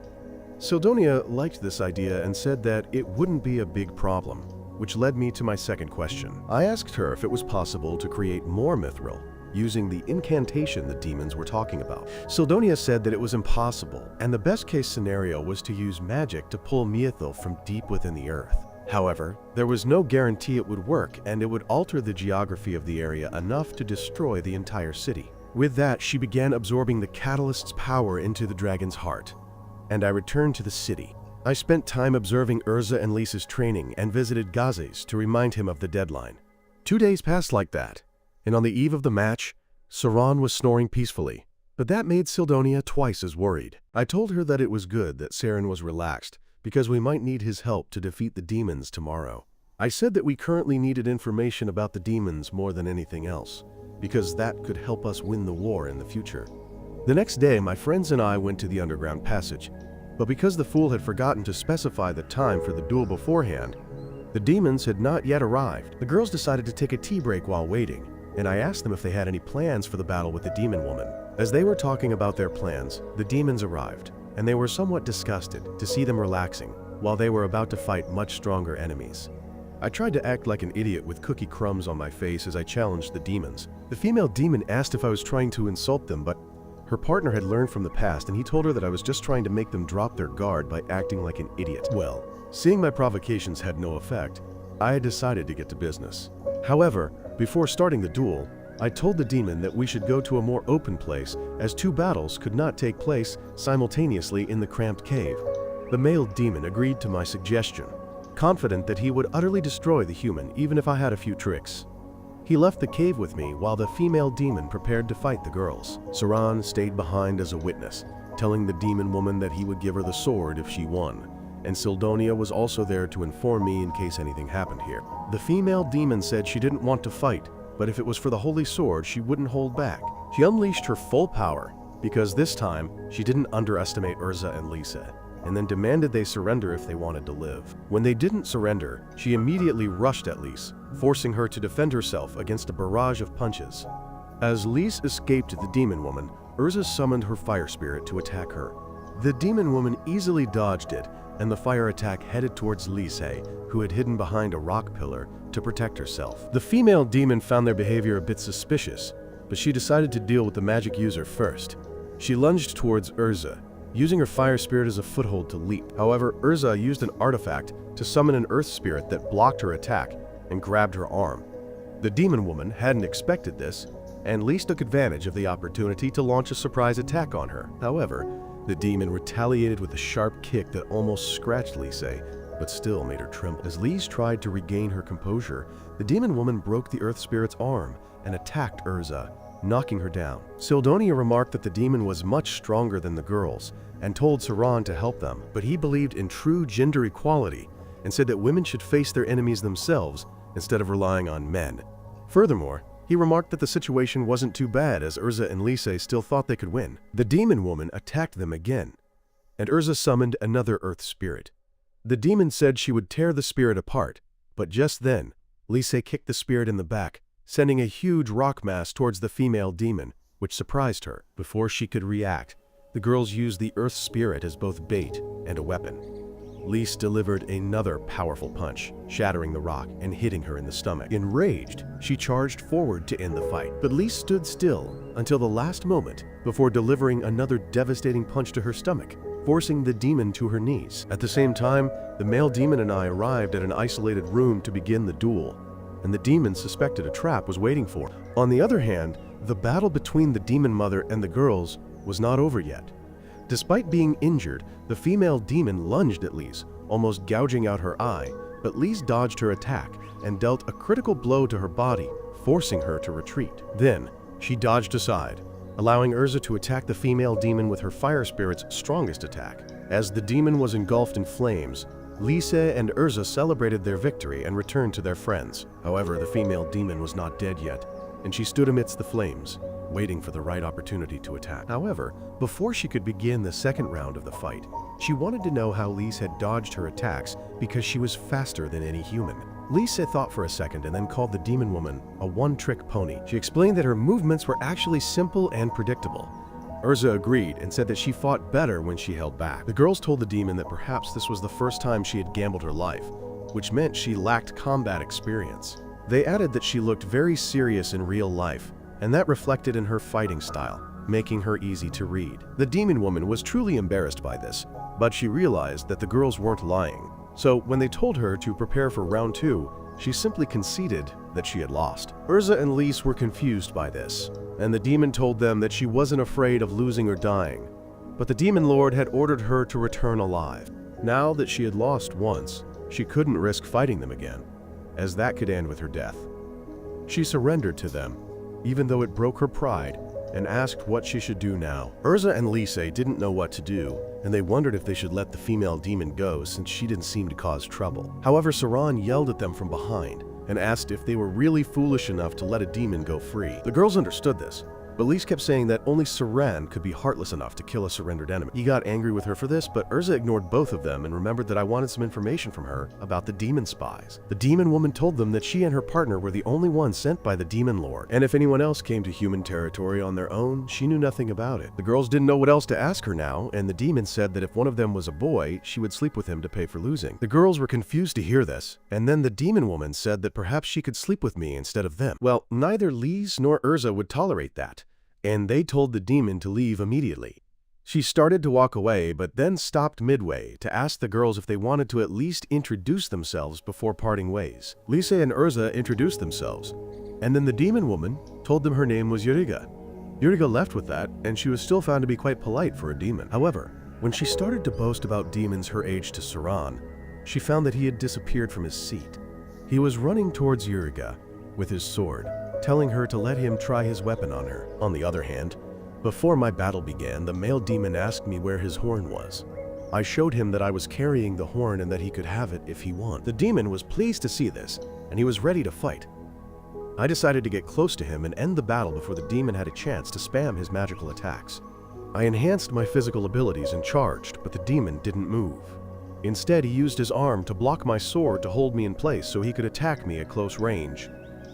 Sildonia liked this idea and said that it wouldn't be a big problem, which led me to my second question. I asked her if it was possible to create more mithril using the incantation the demons were talking about. Sildonia said that it was impossible, and the best case scenario was to use magic to pull mithril from deep within the earth. However, there was no guarantee it would work, and it would alter the geography of the area enough to destroy the entire city. With that, she began absorbing the catalyst's power into the dragon's heart, and I returned to the city. I spent time observing Urza and Lisa's training and visited Gazes to remind him of the deadline. 2 days passed like that, and on the eve of the match, Saran was snoring peacefully, but that made Sildonia twice as worried. I told her that it was good that Saren was relaxed, because we might need his help to defeat the demons tomorrow. I said that we currently needed information about the demons more than anything else, because that could help us win the war in the future. The next day, my friends and I went to the underground passage, but because the fool had forgotten to specify the time for the duel beforehand, the demons had not yet arrived. The girls decided to take a tea break while waiting, and I asked them if they had any plans for the battle with the demon woman. As they were talking about their plans, the demons arrived, and they were somewhat disgusted to see them relaxing while they were about to fight much stronger enemies. I tried to act like an idiot with cookie crumbs on my face as I challenged the demons. The female demon asked if I was trying to insult them, but her partner had learned from the past, and he told her that I was just trying to make them drop their guard by acting like an idiot. Well, seeing my provocations had no effect, I had decided to get to business. However, before starting the duel, I told the demon that we should go to a more open place, as 2 battles could not take place simultaneously in the cramped cave. The male demon agreed to my suggestion, confident that he would utterly destroy the human even if I had a few tricks. He left the cave with me while the female demon prepared to fight the girls. Saran stayed behind as a witness, telling the demon woman that he would give her the sword if she won, and Sildonia was also there to inform me in case anything happened here. The female demon said she didn't want to fight, but if it was for the holy sword, she wouldn't hold back. She unleashed her full power, because this time, she didn't underestimate Urza and Lisa, and then demanded they surrender if they wanted to live. When they didn't surrender, she immediately rushed at Lise, forcing her to defend herself against a barrage of punches. As Lise escaped the demon woman, Urza summoned her fire spirit to attack her. The demon woman easily dodged it, and the fire attack headed towards Lise, who had hidden behind a rock pillar to protect herself. The female demon found their behavior a bit suspicious, but she decided to deal with the magic user first. She lunged towards Urza, using her fire spirit as a foothold to leap. However, Urza used an artifact to summon an earth spirit that blocked her attack and grabbed her arm. The demon woman hadn't expected this, and Lise took advantage of the opportunity to launch a surprise attack on her. However, the demon retaliated with a sharp kick that almost scratched Lise, but still made her tremble. As Lise tried to regain her composure, the demon woman broke the earth spirit's arm and attacked Urza, knocking her down. Sildonia remarked that the demon was much stronger than the girls and told Saran to help them, but he believed in true gender equality and said that women should face their enemies themselves instead of relying on men. Furthermore, he remarked that the situation wasn't too bad as Urza and Lise still thought they could win. The demon woman attacked them again, and Urza summoned another earth spirit. The demon said she would tear the spirit apart, but just then, Lise kicked the spirit in the back, sending a huge rock mass towards the female demon, which surprised her. Before she could react, the girls used the earth spirit as both bait and a weapon. Lise delivered another powerful punch, shattering the rock and hitting her in the stomach. Enraged, she charged forward to end the fight, but Lise stood still until the last moment before delivering another devastating punch to her stomach, forcing the demon to her knees. At the same time, the male demon and I arrived at an isolated room to begin the duel, and the demon suspected a trap was waiting for her. On the other hand, the battle between the demon mother and the girls was not over yet. Despite being injured, the female demon lunged at Lise, almost gouging out her eye, but Lise dodged her attack and dealt a critical blow to her body, forcing her to retreat. Then, she dodged aside, allowing Urza to attack the female demon with her fire spirit's strongest attack. As the demon was engulfed in flames, Lise and Urza celebrated their victory and returned to their friends. However, the female demon was not dead yet, and she stood amidst the flames, waiting for the right opportunity to attack. However, before she could begin the second round of the fight, she wanted to know how Lise had dodged her attacks because she was faster than any human. Lise thought for a second and then called the demon woman a one-trick pony. She explained that her movements were actually simple and predictable. Urza agreed and said that she fought better when she held back. The girls told the demon that perhaps this was the first time she had gambled her life, which meant she lacked combat experience. They added that she looked very serious in real life, and that reflected in her fighting style, making her easy to read. The demon woman was truly embarrassed by this, but she realized that the girls weren't lying. So when they told her to prepare for round 2, she simply conceded that she had lost. Urza and Lise were confused by this, and the demon told them that she wasn't afraid of losing or dying, but the demon lord had ordered her to return alive. Now that she had lost once, she couldn't risk fighting them again, as that could end with her death. She surrendered to them, even though it broke her pride, and asked what she should do now. Urza and Lise didn't know what to do, and they wondered if they should let the female demon go since she didn't seem to cause trouble. However, Saran yelled at them from behind and asked if they were really foolish enough to let a demon go free. The girls understood this, but Lise kept saying that only Saran could be heartless enough to kill a surrendered enemy. He got angry with her for this, but Urza ignored both of them and remembered that I wanted some information from her about the demon spies. The demon woman told them that she and her partner were the only ones sent by the demon lord, and if anyone else came to human territory on their own, she knew nothing about it. The girls didn't know what else to ask her now, and the demon said that if one of them was a boy, she would sleep with him to pay for losing. The girls were confused to hear this, and then the demon woman said that perhaps she could sleep with me instead of them. Well, neither Lise nor Urza would tolerate that, and they told the demon to leave immediately. She started to walk away, but then stopped midway to ask the girls if they wanted to at least introduce themselves before parting ways. Lise and Urza introduced themselves, and then the demon woman told them her name was Yuriga. Yuriga left with that, and she was still found to be quite polite for a demon. However, when she started to boast about demons her age to Saran, she found that he had disappeared from his seat. He was running towards Yuriga with his sword, telling her to let him try his weapon on her. On the other hand, before my battle began, the male demon asked me where his horn was. I showed him that I was carrying the horn and that he could have it if he wanted. The demon was pleased to see this, and he was ready to fight. I decided to get close to him and end the battle before the demon had a chance to spam his magical attacks. I enhanced my physical abilities and charged, but the demon didn't move. Instead, he used his arm to block my sword to hold me in place so he could attack me at close range.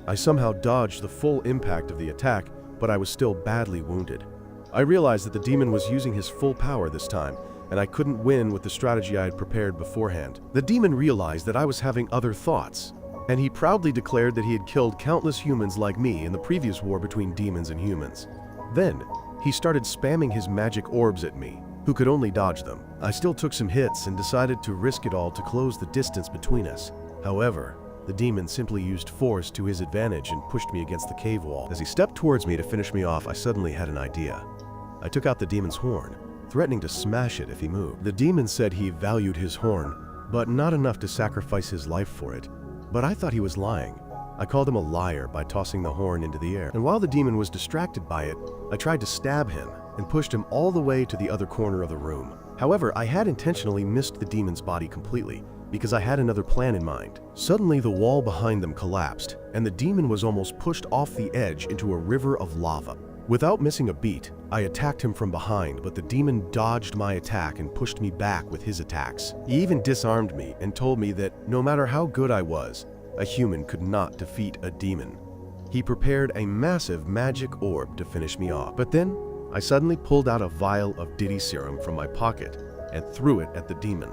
I somehow dodged the full impact of the attack, but I was still badly wounded. I realized that the demon was using his full power this time, and I couldn't win with the strategy I had prepared beforehand. The demon realized that I was having other thoughts, and he proudly declared that he had killed countless humans like me in the previous war between demons and humans. Then, he started spamming his magic orbs at me, who could only dodge them. I still took some hits and decided to risk it all to close the distance between us. However, the demon simply used force to his advantage and pushed me against the cave wall. As he stepped towards me to finish me off, I suddenly had an idea. I took out the demon's horn, threatening to smash it if he moved. The demon said he valued his horn, but not enough to sacrifice his life for it. But I thought he was lying. I called him a liar by tossing the horn into the air. And while the demon was distracted by it, I tried to stab him and pushed him all the way to the other corner of the room. However, I had intentionally missed the demon's body completely, because I had another plan in mind. Suddenly, the wall behind them collapsed, and the demon was almost pushed off the edge into a river of lava. Without missing a beat, I attacked him from behind, but the demon dodged my attack and pushed me back with his attacks. He even disarmed me and told me that no matter how good I was, a human could not defeat a demon. He prepared a massive magic orb to finish me off. But then, I suddenly pulled out a vial of Diddy serum from my pocket and threw it at the demon.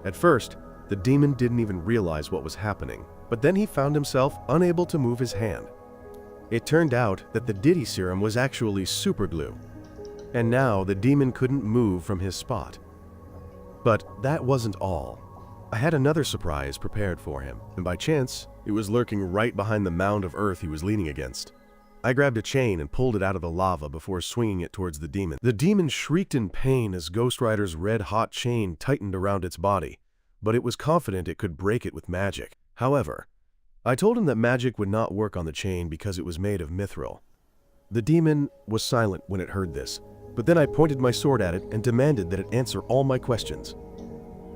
At first, the demon didn't even realize what was happening, but then he found himself unable to move his hand. It turned out that the Diddy serum was actually super glue, and now the demon couldn't move from his spot. But that wasn't all. I had another surprise prepared for him, and by chance, it was lurking right behind the mound of earth he was leaning against. I grabbed a chain and pulled it out of the lava before swinging it towards the demon. The demon shrieked in pain as Ghost Rider's red-hot chain tightened around its body, but it was confident it could break it with magic. However, I told him that magic would not work on the chain because it was made of mithril. The demon was silent when it heard this, but then I pointed my sword at it and demanded that it answer all my questions.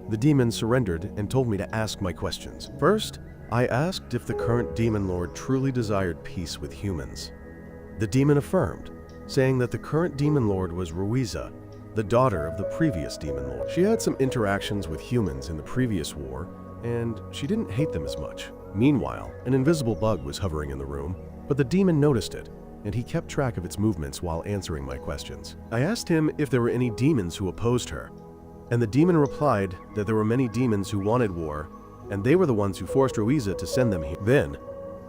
The demon surrendered and told me to ask my questions. First, I asked if the current demon lord truly desired peace with humans. The demon affirmed, saying that the current demon lord was Ruiza, the daughter of the previous demon lord. She had some interactions with humans in the previous war, and she didn't hate them as much. Meanwhile, an invisible bug was hovering in the room, but the demon noticed it, and he kept track of its movements while answering my questions. I asked him if there were any demons who opposed her, and the demon replied that there were many demons who wanted war, and they were the ones who forced Ruiza to send them here. Then,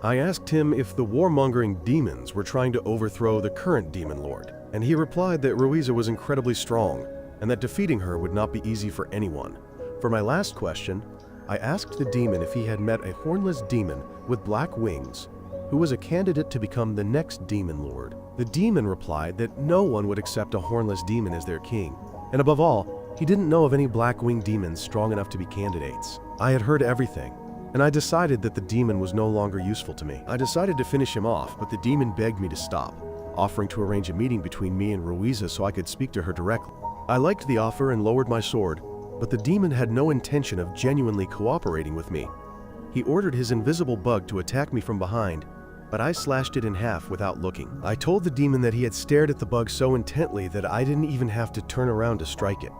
I asked him if the warmongering demons were trying to overthrow the current demon lord, and he replied that Ruiza was incredibly strong, and that defeating her would not be easy for anyone. For my last question, I asked the demon if he had met a hornless demon with black wings who was a candidate to become the next demon lord. The demon replied that no one would accept a hornless demon as their king, and above all, he didn't know of any black-winged demons strong enough to be candidates. I had heard everything, and I decided that the demon was no longer useful to me. I decided to finish him off, but the demon begged me to stop, offering to arrange a meeting between me and Ruiza so I could speak to her directly. I liked the offer and lowered my sword, but the demon had no intention of genuinely cooperating with me. He ordered his invisible bug to attack me from behind, but I slashed it in half without looking. I told the demon that he had stared at the bug so intently that I didn't even have to turn around to strike it.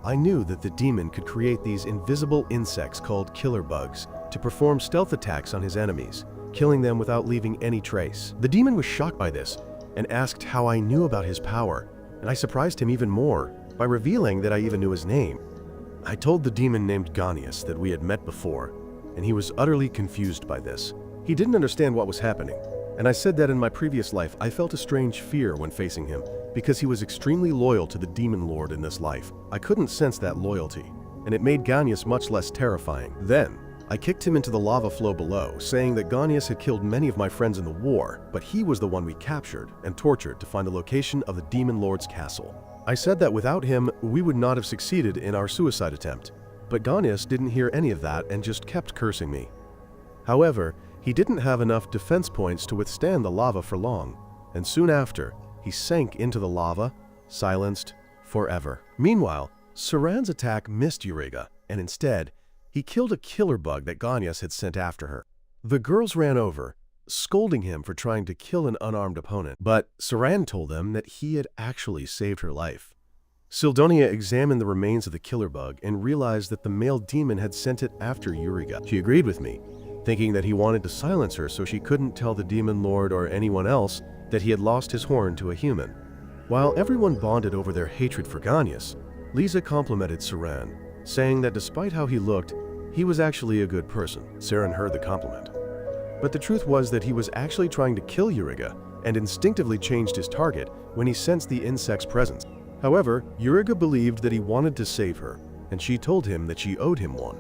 I knew that the demon could create these invisible insects called killer bugs to perform stealth attacks on his enemies, killing them without leaving any trace. The demon was shocked by this and asked how I knew about his power, and I surprised him even more by revealing that I even knew his name. I told the demon named Ganius that we had met before, and he was utterly confused by this. He didn't understand what was happening, and I said that in my previous life I felt a strange fear when facing him because he was extremely loyal to the demon lord in this life. I couldn't sense that loyalty, and it made Ganius much less terrifying. Then, I kicked him into the lava flow below, saying that Ganius had killed many of my friends in the war, but he was the one we captured and tortured to find the location of the demon lord's castle. I said that without him, we would not have succeeded in our suicide attempt, but Ganius didn't hear any of that and just kept cursing me. However, he didn't have enough defense points to withstand the lava for long, and soon after, he sank into the lava, silenced forever. Meanwhile, Saran's attack missed Euriga, and instead, he killed a killer bug that Ganius had sent after her. The girls ran over, scolding him for trying to kill an unarmed opponent, but Saran told them that he had actually saved her life. Sildonia examined the remains of the killer bug and realized that the male demon had sent it after Euriga. She agreed with me, thinking that he wanted to silence her so she couldn't tell the demon lord or anyone else that he had lost his horn to a human. While everyone bonded over their hatred for Ganius, Lisa complimented Saran, saying that despite how he looked, he was actually a good person. Saran heard the compliment. But the truth was that he was actually trying to kill Euriga and instinctively changed his target when he sensed the insect's presence. However, Euriga believed that he wanted to save her, and she told him that she owed him one.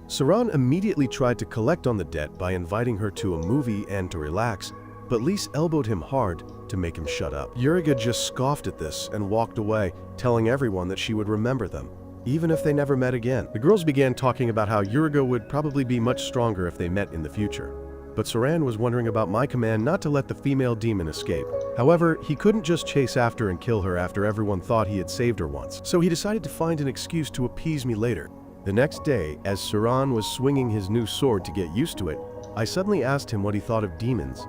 Saran immediately tried to collect on the debt by inviting her to a movie and to relax, but Lise elbowed him hard to make him shut up. Euriga just scoffed at this and walked away, telling everyone that she would remember them, even if they never met again. The girls began talking about how Euriga would probably be much stronger if they met in the future, but Saran was wondering about my command not to let the female demon escape. However, he couldn't just chase after and kill her after everyone thought he had saved her once, so he decided to find an excuse to appease me later. The next day, as Saran was swinging his new sword to get used to it, I suddenly asked him what he thought of demons.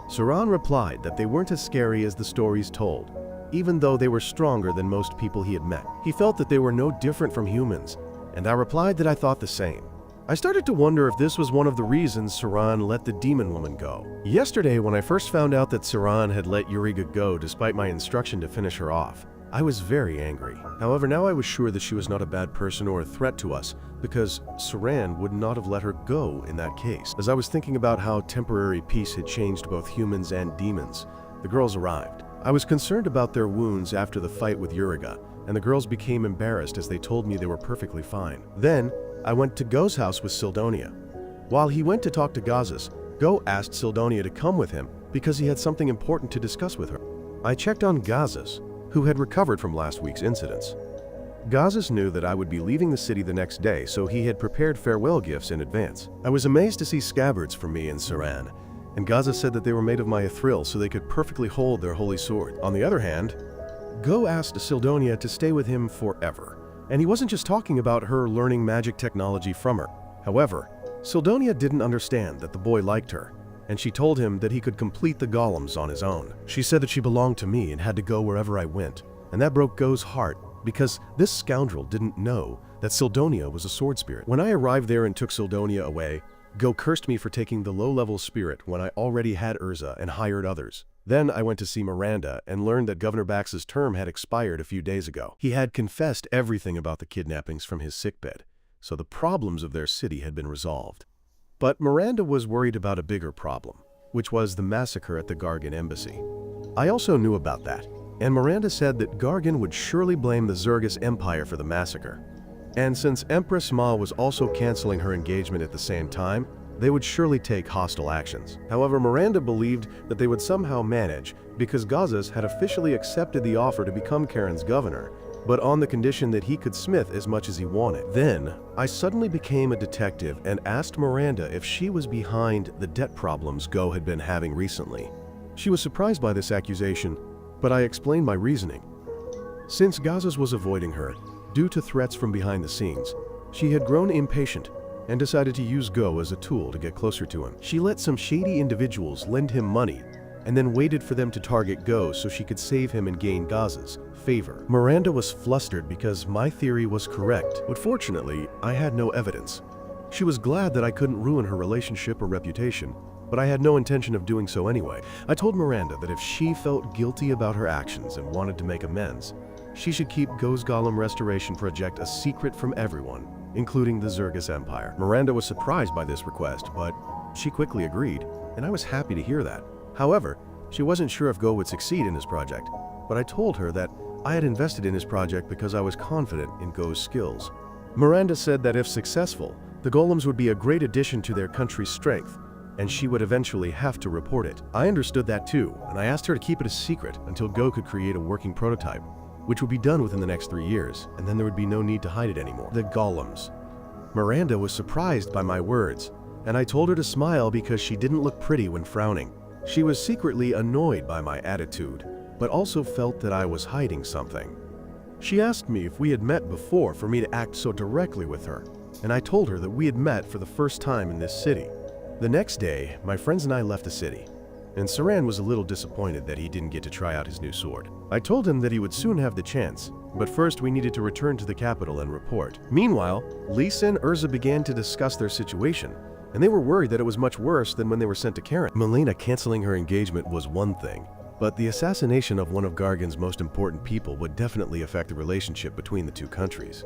Saran replied that they weren't as scary as the stories told, even though they were stronger than most people he had met. He felt that they were no different from humans, and I replied that I thought the same. I started to wonder if this was one of the reasons Saran let the demon woman go. Yesterday, when I first found out that Saran had let Euriga go despite my instruction to finish her off, I was very angry. However, now I was sure that she was not a bad person or a threat to us, because Saran would not have let her go in that case. As I was thinking about how temporary peace had changed both humans and demons, the girls arrived. I was concerned about their wounds after the fight with Euriga, and the girls became embarrassed as they told me they were perfectly fine. Then, I went to Go's house with Sildonia. While he went to talk to Gazas, Go asked Sildonia to come with him because he had something important to discuss with her. I checked on Gazas, who had recovered from last week's incidents. Gazas knew that I would be leaving the city the next day, so he had prepared farewell gifts in advance. I was amazed to see scabbards for me and Saran, and Gazas said that they were made of my mithril so they could perfectly hold their holy sword. On the other hand, Go asked Sildonia to stay with him forever, And he wasn't just talking about her learning magic technology from her. However, Sildonia didn't understand that the boy liked her, and she told him that he could complete the golems on his own. She said that she belonged to me and had to go wherever I went, and that broke Go's heart because this scoundrel didn't know that Sildonia was a sword spirit. When I arrived there and took Sildonia away, Go cursed me for taking the low-level spirit when I already had Urza and hired others. Then I went to see Miranda and learned that Governor Bax's term had expired a few days ago. He had confessed everything about the kidnappings from his sickbed, so the problems of their city had been resolved. But Miranda was worried about a bigger problem, which was the massacre at the Gargan embassy. I also knew about that, and Miranda said that Gargan would surely blame the Zergus Empire for the massacre. And since Empress Ma was also canceling her engagement at the same time, they would surely take hostile actions. However, Miranda believed that they would somehow manage because Gazas had officially accepted the offer to become Karen's governor, but on the condition that he could smith as much as he wanted. Then, I suddenly became a detective and asked Miranda if she was behind the debt problems Go had been having recently. She was surprised by this accusation, but I explained my reasoning. Since Gazas was avoiding her, due to threats from behind the scenes, she had grown impatient and decided to use Go as a tool to get closer to him. She let some shady individuals lend him money and then waited for them to target Go so she could save him and gain Gaz's favor. Miranda was flustered because my theory was correct, but fortunately, I had no evidence. She was glad that I couldn't ruin her relationship or reputation, but I had no intention of doing so anyway. I told Miranda that if she felt guilty about her actions and wanted to make amends, she should keep Go's Golem Restoration Project a secret from everyone, including the Zergus Empire. Miranda was surprised by this request, but she quickly agreed, and I was happy to hear that. However, she wasn't sure if Go would succeed in his project, but I told her that I had invested in his project because I was confident in Go's skills. Miranda said that if successful, the golems would be a great addition to their country's strength, and she would eventually have to report it. I understood that too, and I asked her to keep it a secret until Go could create a working prototype, which would be done within the next 3 years, and then there would be no need to hide it anymore. The golems. Miranda was surprised by my words, and I told her to smile because she didn't look pretty when frowning. She was secretly annoyed by my attitude, but also felt that I was hiding something. She asked me if we had met before for me to act so directly with her, and I told her that we had met for the first time in this city. The next day, my friends and I left the city, and Saran was a little disappointed that he didn't get to try out his new sword. I told him that he would soon have the chance, but first we needed to return to the capital and report. Meanwhile, Lisa and Urza began to discuss their situation, and they were worried that it was much worse than when they were sent to Karen. Milena canceling her engagement was one thing, but the assassination of one of Gargan's most important people would definitely affect the relationship between the two countries.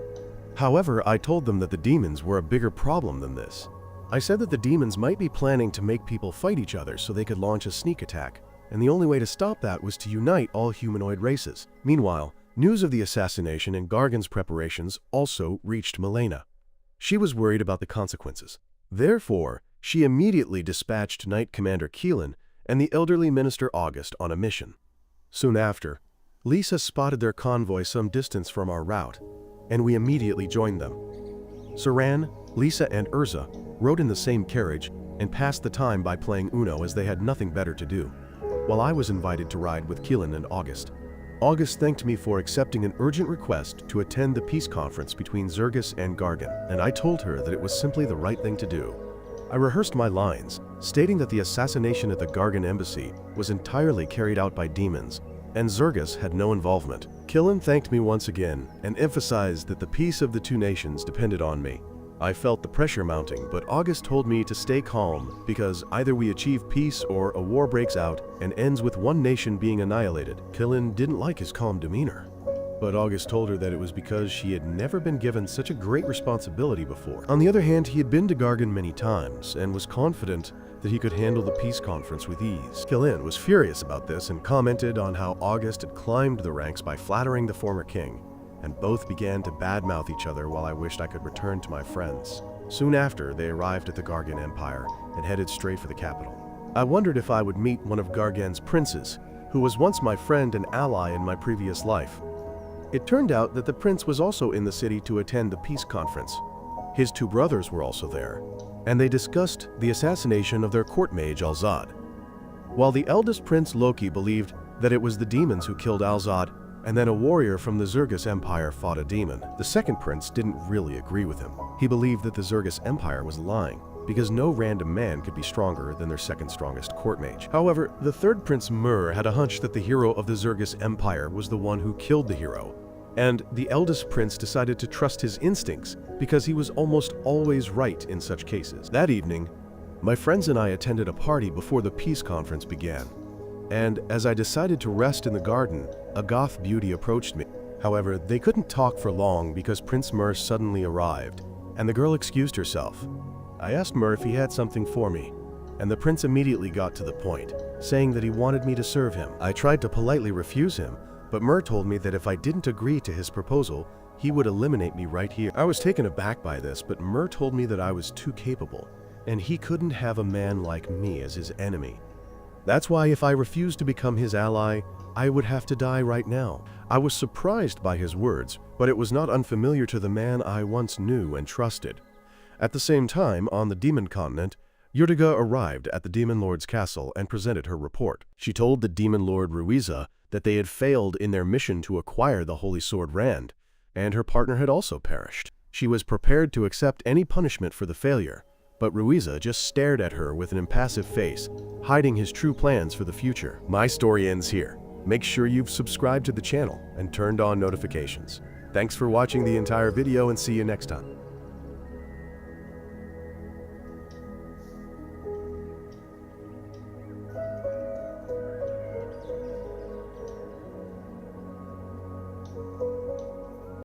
However, I told them that the demons were a bigger problem than this. I said that the demons might be planning to make people fight each other so they could launch a sneak attack, and the only way to stop that was to unite all humanoid races. Meanwhile, news of the assassination and Gargan's preparations also reached Milena. She was worried about the consequences. Therefore, she immediately dispatched Knight Commander Keelan and the elderly Minister August on a mission. Soon after, Lisa spotted their convoy some distance from our route, and we immediately joined them. Saran, Lisa, and Urza rode in the same carriage and passed the time by playing Uno as they had nothing better to do, while I was invited to ride with Keelan and August. August thanked me for accepting an urgent request to attend the peace conference between Zergus and Gargan, and I told her that it was simply the right thing to do. I rehearsed my lines, stating that the assassination at the Gargan embassy was entirely carried out by demons, and Zergus had no involvement. Keelan thanked me once again and emphasized that the peace of the two nations depended on me. I felt the pressure mounting, but August told me to stay calm because either we achieve peace or a war breaks out and ends with one nation being annihilated. Keelan didn't like his calm demeanor, but August told her that it was because she had never been given such a great responsibility before. On the other hand, he had been to Gargan many times and was confident that he could handle the peace conference with ease. Keelan was furious about this and commented on how August had climbed the ranks by flattering the former king, and both began to badmouth each other while I wished I could return to my friends. Soon after, they arrived at the Gargan Empire and headed straight for the capital. I wondered if I would meet one of Gargan's princes, who was once my friend and ally in my previous life. It turned out that the prince was also in the city to attend the peace conference. His two brothers were also there, and they discussed the assassination of their court mage Alzad. While the eldest prince Loki believed that it was the demons who killed Alzad, And then a warrior from the Zergus Empire fought a demon. The second prince didn't really agree with him. He believed that the Zergus Empire was lying, because no random man could be stronger than their second strongest court mage. However, the third prince Mur had a hunch that the hero of the Zergus Empire was the one who killed the hero, and the eldest prince decided to trust his instincts because he was almost always right in such cases. That evening, my friends and I attended a party before the peace conference began, and as I decided to rest in the garden, a goth beauty approached me. However, they couldn't talk for long because Prince Mur suddenly arrived, and the girl excused herself. I asked Mur if he had something for me, and the prince immediately got to the point, saying that he wanted me to serve him. I tried to politely refuse him, but Mur told me that if I didn't agree to his proposal, he would eliminate me right here. I was taken aback by this, but Mur told me that I was too capable, and he couldn't have a man like me as his enemy. That's why if I refused to become his ally, I would have to die right now. I was surprised by his words, but it was not unfamiliar to the man I once knew and trusted. At the same time, on the demon continent, Yurtiga arrived at the Demon Lord's castle and presented her report. She told the Demon Lord Ruiza that they had failed in their mission to acquire the Holy Sword Rand, and her partner had also perished. She was prepared to accept any punishment for the failure, but Ruiza just stared at her with an impassive face, hiding his true plans for the future. My story ends here. Make sure you've subscribed to the channel and turned on notifications. Thanks for watching the entire video and see you next time.